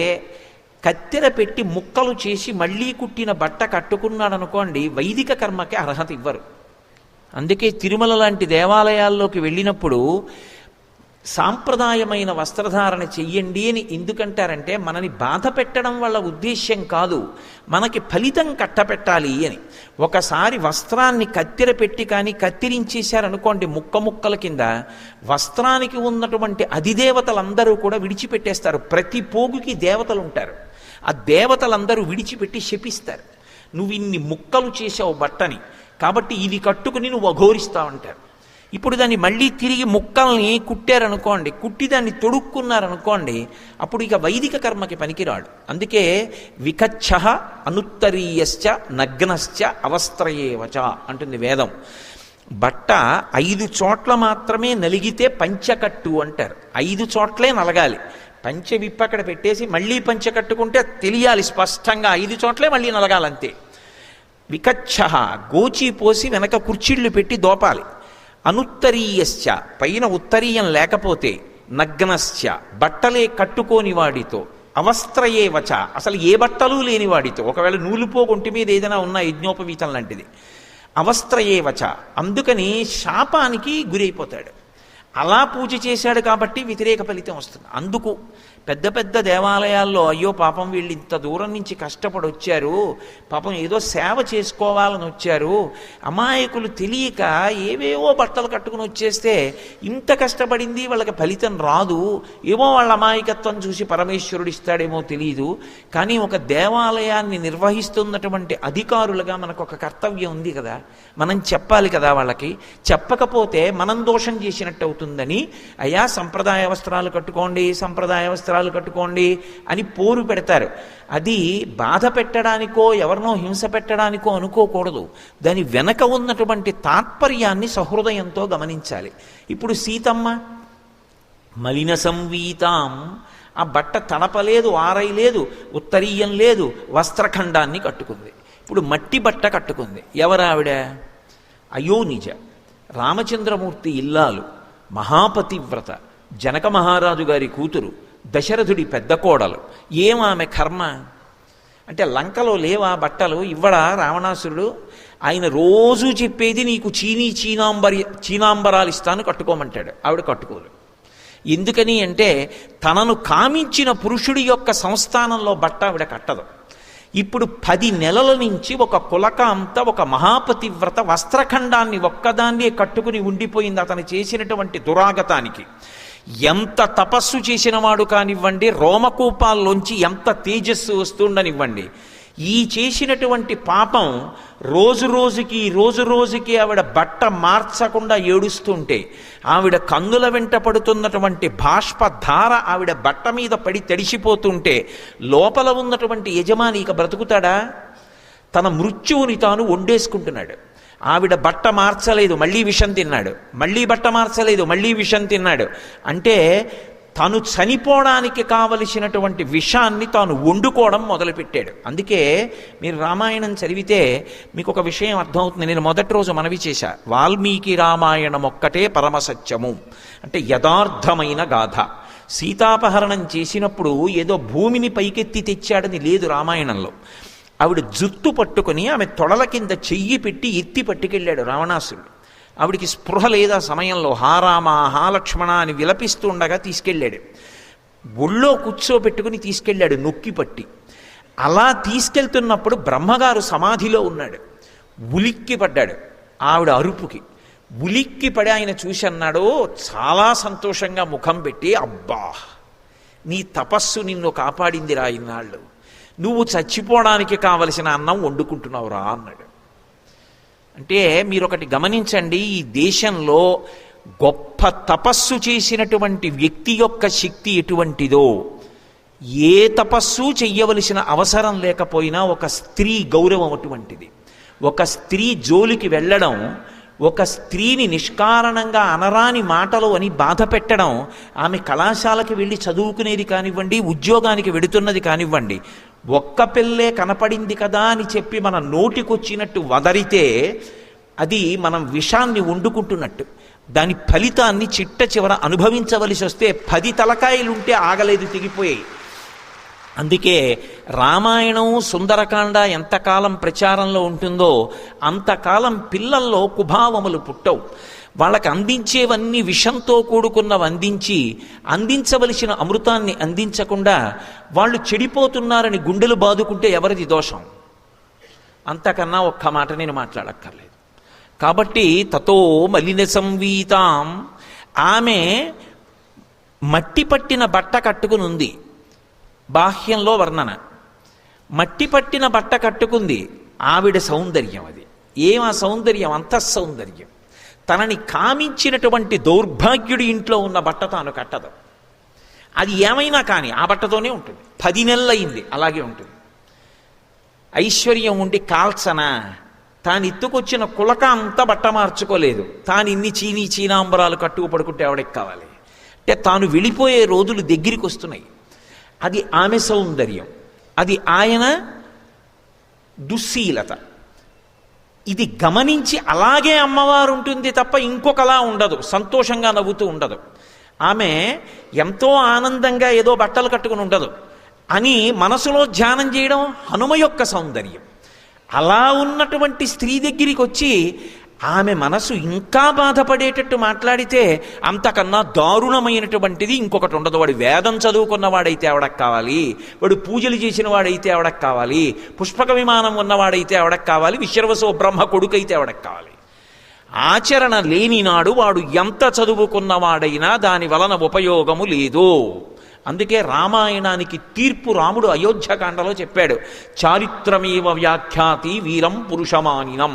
కత్తెర పెట్టి ముక్కలు చేసి మళ్ళీ కుట్టిన బట్ట కట్టుకున్నాడు అనుకోండి, వైదిక కర్మకి అర్హత ఇవ్వరు. అందుకే తిరుమల లాంటి దేవాలయాల్లోకి వెళ్ళినప్పుడు సాంప్రదాయమైన వస్త్రధారణ చెయ్యండి అని ఎందుకంటారంటే, మనని బాధ పెట్టడం వల్ల ఉద్దేశ్యం కాదు, మనకి ఫలితం కట్టపెట్టాలి అని. ఒకసారి వస్త్రాన్ని కత్తెర పెట్టి కానీ కత్తిరించేశారనుకోండి ముక్కల కింద, వస్త్రానికి ఉన్నటువంటి అధిదేవతలందరూ కూడా విడిచిపెట్టేస్తారు. ప్రతి పోగుకి దేవతలు ఉంటారు. ఆ దేవతలందరూ విడిచిపెట్టి శపిస్తారు. నువ్వు ఇన్ని ముక్కలు చేసావు బట్టని, కాబట్టి ఇది కట్టుకుని నువ్వు అఘోరిస్తావంటారు. ఇప్పుడు దాన్ని మళ్ళీ తిరిగి ముక్కల్ని కుట్టారనుకోండి, కుట్టి దాన్ని తొడుక్కున్నారనుకోండి, అప్పుడు ఇక వైదిక కర్మకి పనికిరాడు. అందుకే వికచ్చ అనుత్తరీయశ్చ నగ్నశ్చ అవస్త్రయేవచ అంటుంది వేదం. బట్ట 5 చోట్ల మాత్రమే నలిగితే పంచకట్టు అంటారు. 5 చోట్లే నలగాలి. పంచె విప్పి అక్కడ పెట్టేసి మళ్ళీ పంచె కట్టుకుంటే తెలియాలి స్పష్టంగా 5 చోట్లే మళ్ళీ నలగాలంతే. వికచ్చ గోచి పోసి వెనక కుర్చీళ్ళు పెట్టి దోపాలి. అనుత్తరీయశ్చ పైన ఉత్తరీయం లేకపోతే, నగ్నశ్చ బట్టలే కట్టుకోని వాడితో, అవస్త్రయేవచ అసలు ఏ బట్టలు లేని వాడితో, ఒకవేళ నూలుపోగొంటి మీద ఏదైనా ఉన్న యజ్ఞోపవీతం లాంటిది, అవస్త్రయేవచ అందుకని శాపానికి గురైపోతాడు. అలా పూజ చేశాడు కాబట్టి వ్యతిరేక ఫలితం వస్తుంది. అందుకు పెద్ద పెద్ద దేవాలయాల్లో అయ్యో పాపం వీళ్ళు ఇంత దూరం నుంచి కష్టపడి వచ్చారు, పాపం ఏదో సేవ చేసుకోవాలని వచ్చారు, అమాయకులు తెలియక ఏవేవో బట్టలు కట్టుకుని వచ్చేస్తే ఇంత కష్టపడింది వాళ్ళకి ఫలితం రాదు, ఏమో వాళ్ళ అమాయకత్వం చూసి పరమేశ్వరుడు ఇస్తాడేమో తెలియదు. కానీ ఒక దేవాలయాన్ని నిర్వహిస్తున్నటువంటి అధికారులుగా మనకు ఒక కర్తవ్యం ఉంది కదా, మనం చెప్పాలి కదా వాళ్ళకి. చెప్పకపోతే మనం దోషం చేసినట్టు అవుతుందని, అయ్యా సంప్రదాయ వస్త్రాలు కట్టుకోండి, సంప్రదాయ వస్త్రాలు కట్టుకోండి అని పోరు పెడతారు. అది బాధ పెట్టడానికో ఎవరినో హింస పెట్టడానికో అనుకోకూడదు. దాని వెనక ఉన్నటువంటి తాత్పర్యాన్ని సహృదయంతో గమనించాలి. ఇప్పుడు సీతమ్మ మలిన సంవీతాం, ఆ బట్ట తడపలేదు, ఆరైలేదు, ఉత్తరీయం లేదు, వస్త్రఖండాన్ని కట్టుకుంది. ఇప్పుడు మట్టి బట్ట కట్టుకుంది. ఎవరావిడ? అయోనిజ, రామచంద్రమూర్తి ఇల్లాలు, మహాపతివ్రత, జనక మహారాజు గారి కూతురు, దశరథుడి పెద్ద కోడలు. ఏమామె కర్మ అంటే లంకలో లేవా బట్టలు? ఇవ్వడా రావణాసురుడు? ఆయన రోజు చెప్పేది నీకు చీనాంబరాలు ఇస్తాను కట్టుకోమంటాడు. ఆవిడ కట్టుకోదు. ఎందుకని అంటే తనను కామించిన పురుషుడి యొక్క సంస్థానంలో బట్ట ఆవిడ కట్టదు. ఇప్పుడు 10 నెలల నుంచి ఒక కులకాంత, ఒక మహాపతివ్రత వస్త్రఖండాన్ని ఒక్కదాన్నే కట్టుకుని ఉండిపోయింది అతను చేసినటువంటి దురాగతానికి. ఎంత తపస్సు చేసిన వాడు కానివ్వండి, రోమకూపాల్లోంచి ఎంత తేజస్సు వస్తుండనివ్వండి, ఈ చేసినటువంటి పాపం రోజు రోజుకి ఆవిడ బట్ట మార్చకుండా ఏడుస్తుంటే, ఆవిడ కన్నుల వెంట పడుతున్నటువంటి బాష్పధార ఆవిడ బట్ట మీద పడి తడిసిపోతుంటే, లోపల ఉన్నటువంటి యజమాని ఇక బ్రతుకుతాడా? తన మృత్యువుని తాను వండేసుకుంటున్నాడు. ఆవిడ బట్ట మార్చలేదు, మళ్ళీ విషం తిన్నాడు, మళ్ళీ బట్ట మార్చలేదు, మళ్ళీ విషం తిన్నాడు. అంటే తను చనిపోవడానికి కావలసినటువంటి విషాన్ని తాను వండుకోవడం మొదలుపెట్టాడు. అందుకే మీరు రామాయణం చదివితే మీకు ఒక విషయం అర్థమవుతుంది. నేను మొదటి రోజు మనవి చేశా, వాల్మీకి రామాయణం ఒక్కటే పరమసత్యము, అంటే యథార్థమైన గాథ. సీతాపహరణం చేసినప్పుడు ఏదో భూమిని పైకెత్తి తెచ్చాడని లేదు రామాయణంలో. ఆవిడ జుత్తు పట్టుకుని ఆమె తొడల కింద చెయ్యి పెట్టి ఎత్తి పట్టుకెళ్ళాడు రావణాసురుడు. ఆవిడికి స్పృహ లేదా సమయంలో హారామ హాలక్ష్మణ అని విలపిస్తూ ఉండగా తీసుకెళ్ళాడు. ఒళ్ళో కూర్చోబెట్టుకుని తీసుకెళ్ళాడు నొక్కి పట్టి. అలా తీసుకెళ్తున్నప్పుడు బ్రహ్మగారు సమాధిలో ఉన్నాడు. ఉలిక్కి పడ్డాడు ఆవిడ అరుపుకి. ఉలిక్కి పడి ఆయన చూసి అన్నాడు చాలా సంతోషంగా ముఖం పెట్టి, అబ్బా నీ తపస్సు నిన్ను కాపాడిందిరా, ఇన్నాళ్ళు నువ్వు చచ్చిపోవడానికి కావలసిన అన్నం వండుకుంటున్నావురా అన్నాడు. అంటే మీరు ఒకటి గమనించండి, ఈ దేశంలో గొప్ప తపస్సు చేసినటువంటి వ్యక్తి యొక్క శక్తి ఎటువంటిదో, ఏ తపస్సు చెయ్యవలసిన అవసరం లేకపోయినా ఒక స్త్రీ గౌరవం అటువంటిది. ఒక స్త్రీ జోలికి వెళ్ళడం, ఒక స్త్రీని నిష్కారణంగా అనరాని మాటలు అని బాధ పెట్టడం, ఆమె కళాశాలకి వెళ్ళి చదువుకునేది కానివ్వండి, ఉద్యోగానికి వెడుతున్నది కానివ్వండి, ఒక్క పిల్లే కనపడింది కదా అని చెప్పి మన నోటికొచ్చినట్టు వదరితే అది మనం విషాన్ని వండుకుంటున్నట్టు. దాని ఫలితాన్ని చిట్ట చివర అనుభవించవలసి వస్తే 10 తలకాయలుంటే ఆగలేదు, తెగిపోయాయి. అందుకే రామాయణం సుందరకాండ ఎంతకాలం ప్రచారంలో ఉంటుందో అంతకాలం పిల్లల్లో కుభావములు పుట్టవు. వాళ్ళకి అందించేవన్నీ విషంతో కూడుకున్నవి అందించవలసిన అమృతాన్ని అందించకుండా వాళ్ళు చెడిపోతున్నారని గుండెలు బాదుకుంటే ఎవరిది దోషం? అంతకన్నా ఒక్క మాట నేను మాట్లాడక్కర్లేదు. కాబట్టి తతో మలిన సంవీతాం, ఆమె మట్టి పట్టిన బట్ట కట్టుకుని ఉంది. బాహ్యంలో వర్ణన, మట్టి పట్టిన బట్ట కట్టుకుంది. ఆవిడ సౌందర్యం అది. ఆ సౌందర్యం? అంతఃసౌందర్యం. తనని కామించినటువంటి దౌర్భాగ్యుడి ఇంట్లో ఉన్న బట్ట తాను కట్టదు. అది ఏమైనా కానీ ఆ బట్టతోనే ఉంటుంది. 10 నెలలయింది అలాగే ఉంటుంది. ఐశ్వర్యం ఉండి కాల్చనా, తాను ఎత్తుకొచ్చిన కులక అంతా బట్ట మార్చుకోలేదు. తాను ఇన్ని చీనాంబరాలు కట్టుకు పడుకుంటే ఎవడికి కావాలి? అంటే తాను వెళ్ళిపోయే రోజులు దగ్గరికి వస్తున్నాయి. అది ఆమె సౌందర్యం. అది ఆయన దుశ్శీలత. ఇది గమనించి అలాగే అమ్మవారు ఉంటుంది తప్ప ఇంకొకలా ఉండదు, సంతోషంగా నవ్వుతూ ఉండదు. ఆమె ఎంతో ఆనందంగా ఏదో బట్టలు కట్టుకుని ఉండదు అని మనసులో ధ్యానం చేయడం హనుమ యొక్క సౌందర్యం. అలా ఉన్నటువంటి స్త్రీ దగ్గరికి వచ్చి ఆమె మనసు ఇంకా బాధపడేటట్టు మాట్లాడితే అంతకన్నా దారుణమైనటువంటిది ఇంకొకటి ఉండదు. వాడు వేదం చదువుకున్నవాడైతే ఎవడకు కావాలి, వాడు పూజలు చేసిన వాడైతే ఎవడకు కావాలి, పుష్పక విమానం ఉన్నవాడైతే ఎవడకు కావాలి, విశ్రవసో బ్రహ్మ కొడుకైతే ఎవడకు కావాలి. ఆచరణ లేని నాడు వాడు ఎంత చదువుకున్నవాడైనా దాని వలన ఉపయోగము లేదు. అందుకే రామాయణానికి తీర్పు రాముడు అయోధ్యకాండలో చెప్పాడు, చారిత్రమేవ వ్యాఖ్యాతి వీరం పురుషమానినం.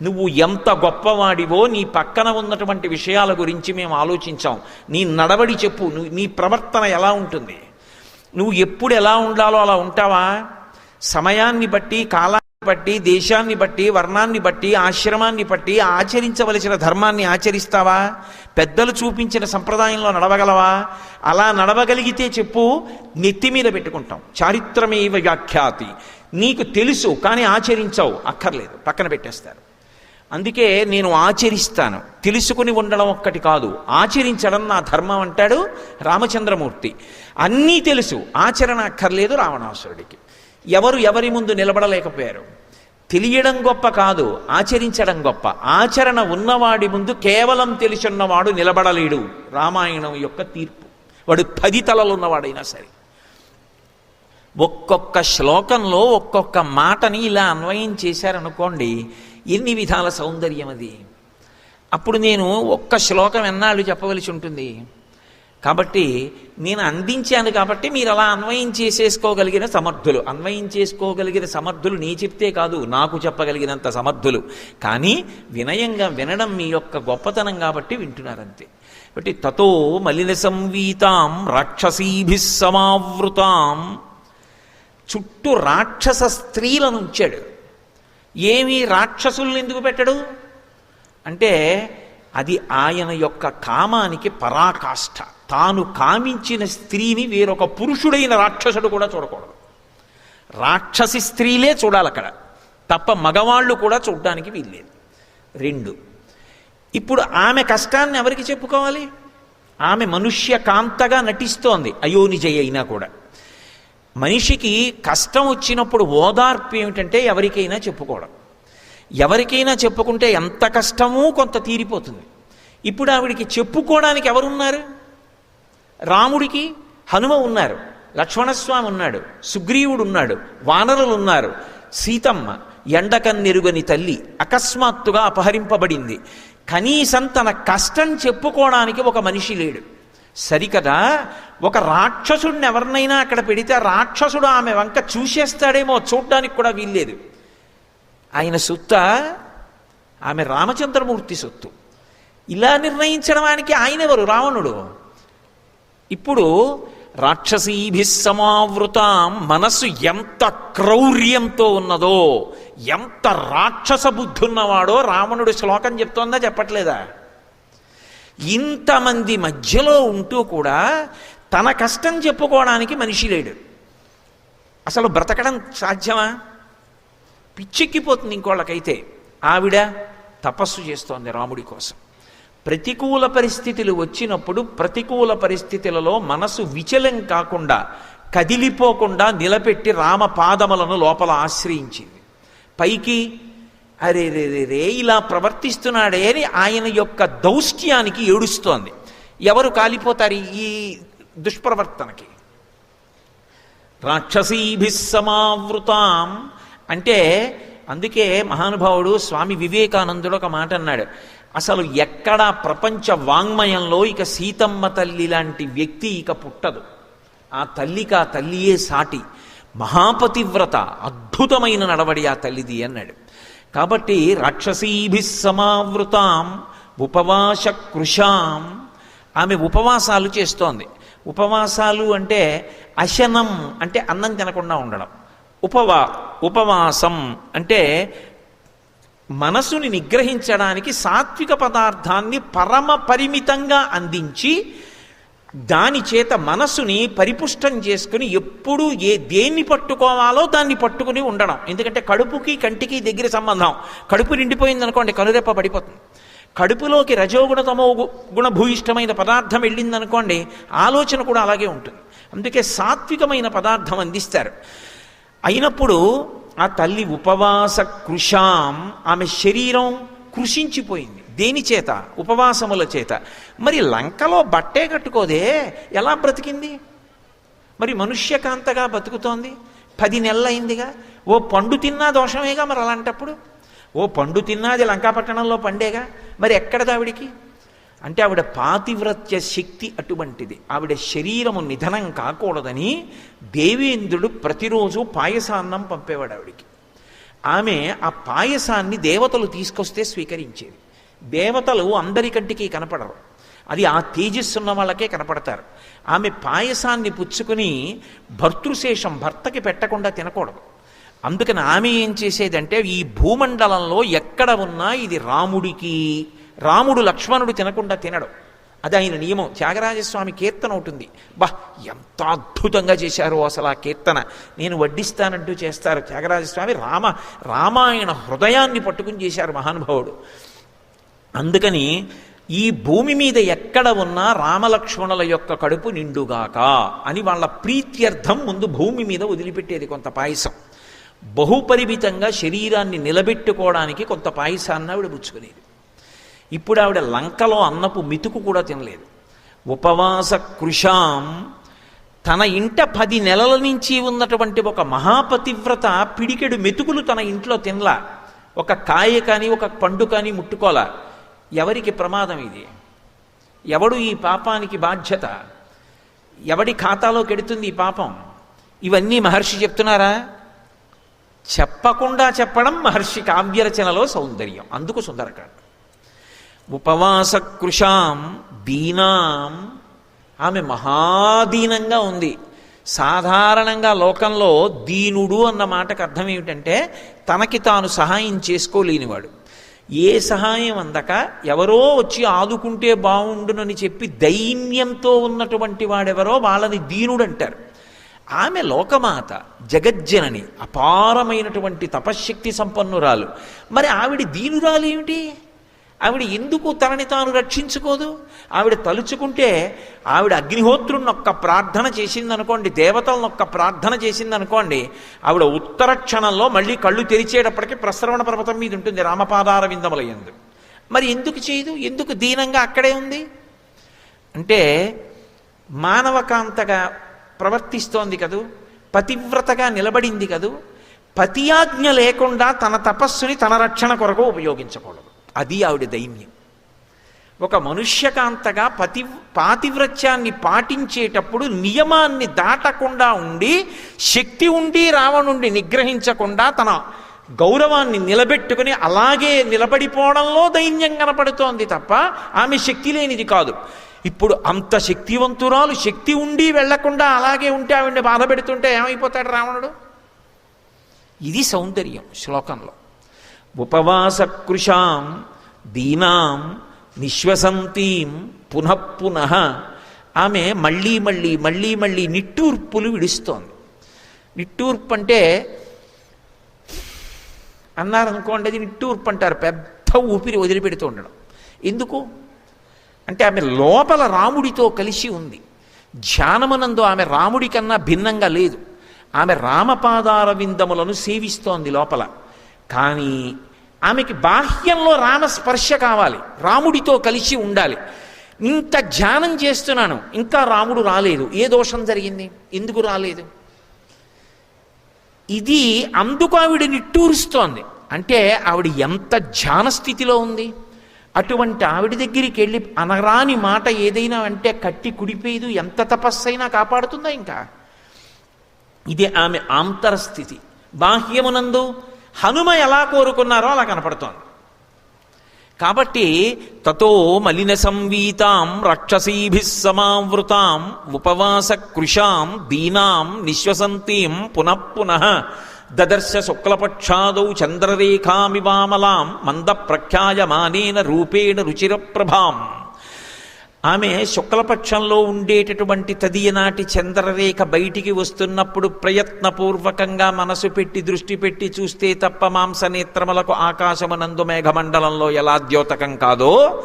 నువ్వు ఎంత గొప్పవాడివో నీ పక్కన ఉన్నటువంటి విషయాల గురించి మేము ఆలోచించాం. నీ నడవడి చెప్పు, నీ ప్రవర్తన ఎలా ఉంటుంది, నువ్వు ఎప్పుడు ఎలా ఉండాలో అలా ఉంటావా? సమయాన్ని బట్టి, కాలాన్ని బట్టి, దేశాన్ని బట్టి, వర్ణాన్ని బట్టి, ఆశ్రమాన్ని బట్టి ఆచరించవలసిన ధర్మాన్ని ఆచరిస్తావా? పెద్దలు చూపించిన సంప్రదాయంలో నడవగలవా? అలా నడవగలిగితే చెప్పు, నెత్తి మీద పెట్టుకుంటాం. చారిత్రమేవ వ్యాఖ్యాతి. నీకు తెలుసు కానీ ఆచరించవు, అక్కర్లేదు, పక్కన పెట్టేస్తారు. అందుకే నేను ఆచరిస్తాను. తెలుసుకుని ఉండడం ఒక్కటి కాదు, ఆచరించడం నా ధర్మం అంటాడు రామచంద్రమూర్తి. అన్నీ తెలుసు, ఆచరణ అక్కర్లేదు రావణాసురుడికి. ఎవరి ముందు నిలబడలేకపోయారు. తెలియడం గొప్ప కాదు, ఆచరించడం గొప్ప. ఆచరణ ఉన్నవాడి ముందు కేవలం తెలుసున్నవాడు నిలబడలేడు. రామాయణం యొక్క తీర్పు. వాడు 10 తలలు ఉన్నవాడైనా సరే. ఒక్కొక్క శ్లోకంలో ఒక్కొక్క మాటని ఇలా అన్వయం చేశారనుకోండి, ఎన్ని విధాల సౌందర్యం అది. అప్పుడు నేను ఒక్క శ్లోకం ఎన్నాళ్ళు చెప్పవలసి ఉంటుంది. కాబట్టి నేను అందించాను కాబట్టి మీరు అలా అన్వయం చేసుకోగలిగిన సమర్థులు. అన్వయం చేసుకోగలిగిన సమర్థులు నీ చెప్తే కాదు, నాకు చెప్పగలిగినంత సమర్థులు. కానీ వినయంగా వినడం మీ యొక్క గొప్పతనం కాబట్టి వింటున్నారంతే. కాబట్టి తతో మలిన సంవీతాం రాక్షసీభి సమావృతాం. చుట్టూ రాక్షస స్త్రీలను ఉంచాడు. ఏమీ రాక్షసుల్ని ఎందుకు పెట్టడు అంటే అది ఆయన యొక్క కామానికి పరాకాష్ఠ. తాను కామించిన స్త్రీని వేరొక పురుషుడైన రాక్షసుడు కూడా చూడకూడదు. రాక్షసి స్త్రీలే చూడాలి అక్కడ తప్ప మగవాళ్ళు కూడా చూడడానికి వీల్లేదు. 2, ఇప్పుడు ఆమె కష్టాన్ని ఎవరికి చెప్పుకోవాలి? ఆమె మనుష్య కాంతగా నటిస్తోంది అయోనిజయ అయినా కూడా. మనిషికి కష్టం వచ్చినప్పుడు ఓదార్పు ఏమిటంటే ఎవరికైనా చెప్పుకోవడం. ఎవరికైనా చెప్పుకుంటే ఎంత కష్టమో కొంత తీరిపోతుంది. ఇప్పుడు ఆవిడికి చెప్పుకోవడానికి ఎవరున్నారు? రాముడికి హనుమ ఉన్నారు, లక్ష్మణస్వామి ఉన్నాడు, సుగ్రీవుడు ఉన్నాడు, వానరులు ఉన్నారు, సీతమ్మ ఎండకన్నెరుగని తల్లి అకస్మాత్తుగా అపహరింపబడింది. కనీసం తన కష్టం చెప్పుకోవడానికి ఒక మనిషి లేడు. సరికదా ఒక రాక్షసుడిని ఎవరినైనా అక్కడ పెడితే రాక్షసుడు ఆమె వంక చూసేస్తాడేమో, చూడ్డానికి కూడా వీల్లేదు. ఆయన సొత్త, ఆమె రామచంద్రమూర్తి సొత్తు. ఇలా నిర్ణయించడానికి ఆయనెవరు? రావణుడు. ఇప్పుడు రాక్షసీభి సమావృతాం. మనస్సు ఎంత క్రౌర్యంతో ఉన్నదో, ఎంత రాక్షస బుద్ధి ఉన్నవాడో రావణుడు శ్లోకం చెప్తోందా చెప్పట్లేదా? ఇంతమంది మధ్యలో ఉంటూ కూడా తన కష్టం చెప్పుకోవడానికి మనిషి లేడు. అసలు బ్రతకడం సాధ్యమా? పిచ్చెక్కిపోతుంది ఇంకోళ్ళకైతే. ఆవిడ తపస్సు చేస్తోంది రాముడి కోసం. ప్రతికూల పరిస్థితులు వచ్చినప్పుడు ప్రతికూల పరిస్థితులలో మనసు విచలం కాకుండా, కదిలిపోకుండా నిలబెట్టి రామ పాదములను లోపల ఆశ్రయించింది. పైకి అరే రే రే రే ఇలా ప్రవర్తిస్తున్నాడే అని ఆయన యొక్క దౌష్ట్యానికి ఏడుస్తోంది. ఎవరు కాలిపోతారు ఈ దుష్ప్రవర్తనకి? రాక్షసీభి సమావృతాం అంటే అందుకే మహానుభావుడు స్వామి వివేకానందుడు ఒక మాట అన్నాడు, అసలు ఎక్కడా ప్రపంచ వాంగ్మయంలో ఇక సీతమ్మ తల్లి లాంటి వ్యక్తి ఇక పుట్టదు. ఆ తల్లికి ఆ తల్లియే సాటి. మహాపతివ్రత, అద్భుతమైన నడవడి ఆ తల్లిది అన్నాడు. కాబట్టి రాక్షసీభి సమావృతాం ఉపవాస కృషాం, ఆమె ఉపవాసాలు చేస్తోంది. ఉపవాసాలు అంటే అశనం అంటే అన్నం తినకుండా ఉండడం. ఉపవాసం అంటే మనసుని నిగ్రహించడానికి సాత్విక పదార్థాన్ని పరమ పరిమితంగా అందించి దాని చేత మనసుని పరిపుష్టం చేసుకుని ఎప్పుడూ దేన్ని పట్టుకోవాలో దాన్ని పట్టుకుని ఉండడం. ఎందుకంటే కడుపుకి కంటికి దగ్గర సంబంధం. కడుపు నిండిపోయింది అనుకోండి, కనురెప్ప పడిపోతుంది. కడుపులోకి రజోగుణ తమో గుణ భూయిష్టమైన పదార్థం వెళ్ళిందనుకోండి, ఆలోచన కూడా అలాగే ఉంటుంది. అందుకే సాత్వికమైన పదార్థం అందిస్తారు. అయినప్పుడు ఆ తల్లి ఉపవాస కృషాం, ఆమె శరీరం కృషించిపోయింది. దేని చేత? ఉపవాసముల చేత. మరి లంకలో బట్టే కట్టుకోదే, ఎలా బ్రతికింది? మరి మనుష్యకాంతగా బతుకుతోంది. 10 నెలలైందిగా. ఓ పండు తిన్నా దోషమేగా మరి అలాంటప్పుడు. ఓ పండు తిన్నాది లంకాపట్టణంలో పండేగా, మరి ఎక్కడది ఆవిడికి? అంటే ఆవిడ పాతివ్రత్య శక్తి అటువంటిది. ఆవిడ శరీరము నిధనం కాకూడదని దేవేంద్రుడు ప్రతిరోజు పాయసాన్నం పంపేవాడు ఆవిడికి. ఆమె ఆ పాయసాన్ని దేవతలు తీసుకొస్తే స్వీకరించేది. దేవతలు అందరికంటికి కనపడరు, అది ఆ తేజస్సున్న వాళ్ళకే కనపడతారు. ఆమె పాయసాన్ని పుచ్చుకుని భర్తృశేషం భర్తకి పెట్టకుండా తినకూడదు. అందుకని ఆమె ఏం చేసేదంటే, ఈ భూమండలంలో ఎక్కడ ఉన్నా ఇది రాముడికి, రాముడు లక్ష్మణుడు తినకుండా తినడు. అది ఆయన నియమం. త్యాగరాజస్వామి కీర్తన ఉంటుంది. ఎంత అద్భుతంగా చేశారో అసలు ఆ కీర్తన. నేను వడ్డిస్తానంటూ చేస్తారు త్యాగరాజస్వామి. రామాయణ హృదయాన్ని పట్టుకుని చేశారు మహానుభావుడు. అందుకని ఈ భూమి మీద ఎక్కడ ఉన్నా రామలక్ష్మణుల యొక్క కడుపు నిండుగాక అని వాళ్ళ ప్రీత్యర్థం ముందు భూమి మీద వదిలిపెట్టేది కొంత పాయసం. బహుపరిమితంగా శరీరాన్ని నిలబెట్టుకోవడానికి కొంత పాయసాన్ని ఆవిడ పుచ్చుకునేది. ఇప్పుడు ఆవిడ లంకలో అన్నపు మితుకు కూడా తినలేదు. ఉపవాస కృషాం, తన ఇంట 10 నెలల నుంచి ఉన్నటువంటి ఒక మహాపతివ్రత పిడికెడు మెతుకులు తన ఇంట్లో తినలా. ఒక కాయ కానీ ఒక పండు కానీ ముట్టుకోలా. ఎవరికి ప్రమాదం ఇది? ఎవడు ఈ పాపానికి బాధ్యత? ఎవడి ఖాతాలోకి ఎడుతుంది ఈ పాపం? ఇవన్నీ మహర్షి చెప్తున్నారా? చెప్పకుండా చెప్పడం మహర్షి కావ్యరచనలో సౌందర్యం. అందుకు సుందరకాండ. ఉపవాస కృషాం దీనాం, ఆమె మహాదీనంగా ఉంది. సాధారణంగా లోకంలో దీనుడు అన్న మాటకు అర్థం ఏమిటంటే తనకి తాను సహాయం చేసుకోలేనివాడు. ఏ సహాయం అందక ఎవరో వచ్చి ఆదుకుంటే బాగుండునని చెప్పి దైన్యంతో ఉన్నటువంటి వాడెవరో వాళ్ళని దీనుడు అంటారు. ఆమె లోకమాత, జగజ్జనని, అపారమైనటువంటి తపశ్శక్తి సంపన్నురాలు. మరి ఆవిడ దీనురాలు ఏమిటి? ఆవిడ ఎందుకు తనని తాను రక్షించుకోదు? ఆవిడ తలుచుకుంటే ఆవిడ అగ్నిహోత్రునొక్క ప్రార్థన చేసిందనుకోండి, దేవతలనొక్క ప్రార్థన చేసిందనుకోండి, ఆవిడ ఉత్తర క్షణంలో మళ్ళీ కళ్ళు తెరిచేటప్పటికీ ప్రస్రవణ పర్వతం మీద ఉంటుంది రామపాదార విందముల యందు. మరి ఎందుకు చేయదు? ఎందుకు దీనంగా అక్కడే ఉంది? అంటే మానవకాంతగా ప్రవర్తిస్తోంది కదూ, పతివ్రతగా నిలబడింది కదూ. పతియాజ్ఞ లేకుండా తన తపస్సుని తన రక్షణ కొరకు ఉపయోగించకూడదు. అది ఆవిడ దైన్యం. ఒక మనుష్యకాంతగా పాతివ్రత్యాన్ని పాటించేటప్పుడు నియమాన్ని దాటకుండా ఉండి, శక్తి ఉండి రావణుండి నిగ్రహించకుండా తన గౌరవాన్ని నిలబెట్టుకుని అలాగే నిలబడిపోవడంలో దైన్యం కనపడుతోంది తప్ప ఆమె శక్తి లేనిది కాదు. ఇప్పుడు అంత శక్తివంతురాలు శక్తి ఉండి వెళ్లకుండా అలాగే ఉంటే ఆవిడ్ని బాధ పెడుతుంటే ఏమైపోతాడు రావణుడు? ఇది సౌందర్యం శ్లోకంలో. ఉపవాస కృషాం దీనాం నిశ్వసంతీం పునఃపునః, ఆమె మళ్ళీ మళ్ళీ మళ్ళీ మళ్ళీ నిట్టూర్పులు విడుస్తోంది. నిట్టూర్పు అంటే అన్నారనుకోండి, అది నిట్టూర్పు అంటారు. పెద్ద ఊపిరి వదిలిపెడుతూ ఉండడం. ఎందుకు అంటే ఆమె లోపల రాముడితో కలిసి ఉంది. ధ్యానమునందు ఆమె రాముడి కన్నా భిన్నంగా లేదు. ఆమె రామపాదార విందములను సేవిస్తోంది లోపల. కానీ ఆమెకి బాహ్యంలో రామస్పర్శ కావాలి, రాముడితో కలిసి ఉండాలి. ఇంత ధ్యానం చేస్తున్నాను, ఇంకా రాముడు రాలేదు. ఏ దోషం జరిగింది? ఎందుకు రాలేదు? ఇది అందుకు ఆవిడ నిట్టూరుస్తోంది. అంటే ఆవిడ ఎంత ధ్యాన స్థితిలో ఉంది. అటువంటి ఆవిడ దగ్గరికి వెళ్ళి అనరాని మాట ఏదైనా అంటే కట్టి కుడిపేదు. ఎంత తపస్సైనా కాపాడుతుందా? ఇంకా ఇది ఆమె ఆంతరస్థితి. బాహ్యమునందు హనుమ ఎలా కోరుకున్నారో అలా కనపడుతోంది. కాబట్టి తతో మలిన సంవీతాం రాక్షసీభిః సమావృతాం ఉపవాస కృశాం దీనాం నిశ్వసంతీం పునః పునః దదర్శ శుక్లపక్షాదౌ చంద్రరేఖామివామలాం మంద ప్రఖ్యాయమానేన రూపేణ రుచిరప్రభాం. ఆమె శుక్లపక్షంలో ఉండేటటువంటి తదియనాటి చంద్రరేఖ బయటికి వస్తున్నప్పుడు ప్రయత్నపూర్వకంగా మనసు పెట్టి దృష్టి పెట్టి చూస్తే తప్ప మాంసనేత్రములకు ఆకాశమునందు మేఘమండలంలో ఎలా ద్యోతకం కాదో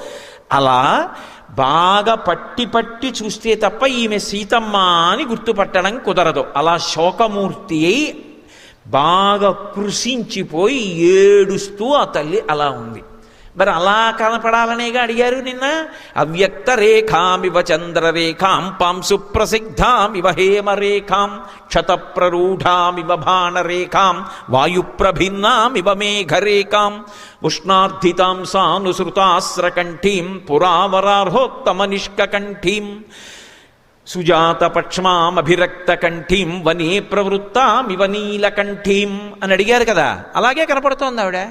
అలా బాగా పట్టి పట్టి చూస్తే తప్ప ఈమె సీతమ్మ అని గుర్తుపట్టడం కుదరదు. అలా శోకమూర్తి అయి బాగా కృషించిపోయి ఏడుస్తూ ఆ తల్లి అలా ఉంది. మరి అలా కనపడాలనేగా అడిగారు నిన్న. అవ్యక్త రేఖామివ చంద్రరేఖాం పాంసు ప్రసిద్ధామివ హేమరేఖాం క్షతప్రరూఢామివ బాణరేఖాం వాయుప్రభిన్నామివ మేఘరేఖాం ఉష్ణార్థితాం సానుసృతాస్రకంఠీం పురావరార్హోత్తమనిష్కంఠీం సుజాతపక్ష్మామభిరక్తకంఠీం వనే ప్రవృత్తామివ నీలకంఠీం అని అడిగారు కదా. అలాగే కనపడుతోంది ఆవిడ.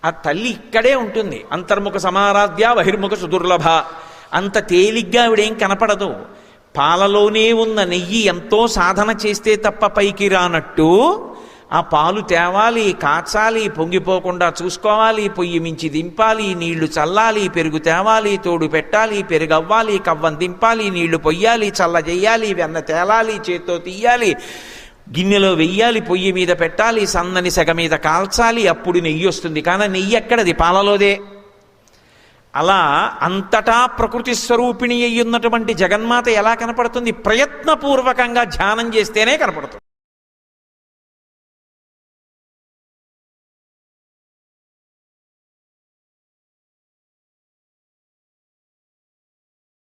ఆ తల్లి ఇక్కడే ఉంటుంది. అంతర్ముఖ సమారాధ్య బహిర్ముఖ సుదుర్లభ. అంత తేలిగ్గా ఆవిడేం కనపడదు. పాలలోనే ఉన్న నెయ్యి ఎంతో సాధన చేస్తే తప్ప పైకి రానట్టు ఆ పాలు తేవాలి, కాచాలి, పొంగిపోకుండా చూసుకోవాలి, పొయ్యి మించి దింపాలి, నీళ్లు చల్లాలి, పెరుగు తేవాలి, తోడు పెట్టాలి, పెరుగవ్వాలి, కవ్వం దింపాలి, నీళ్లు పొయ్యాలి, చల్ల చెయ్యాలి, వెన్న తేలాలి, చేత్తో తీయాలి, గిన్నెలో వెయ్యాలి, పొయ్యి మీద పెట్టాలి, సన్నని సెగ మీద కాల్చాలి, అప్పుడు నెయ్యి వస్తుంది. కానీ నెయ్యి ఎక్కడది? పాలలోదే. అలా అంతటా ప్రకృతి స్వరూపిణి అయ్యున్నటువంటి జగన్మాత ఎలా కనపడుతుంది? ప్రయత్నపూర్వకంగా ధ్యానం చేస్తేనే కనపడుతుంది.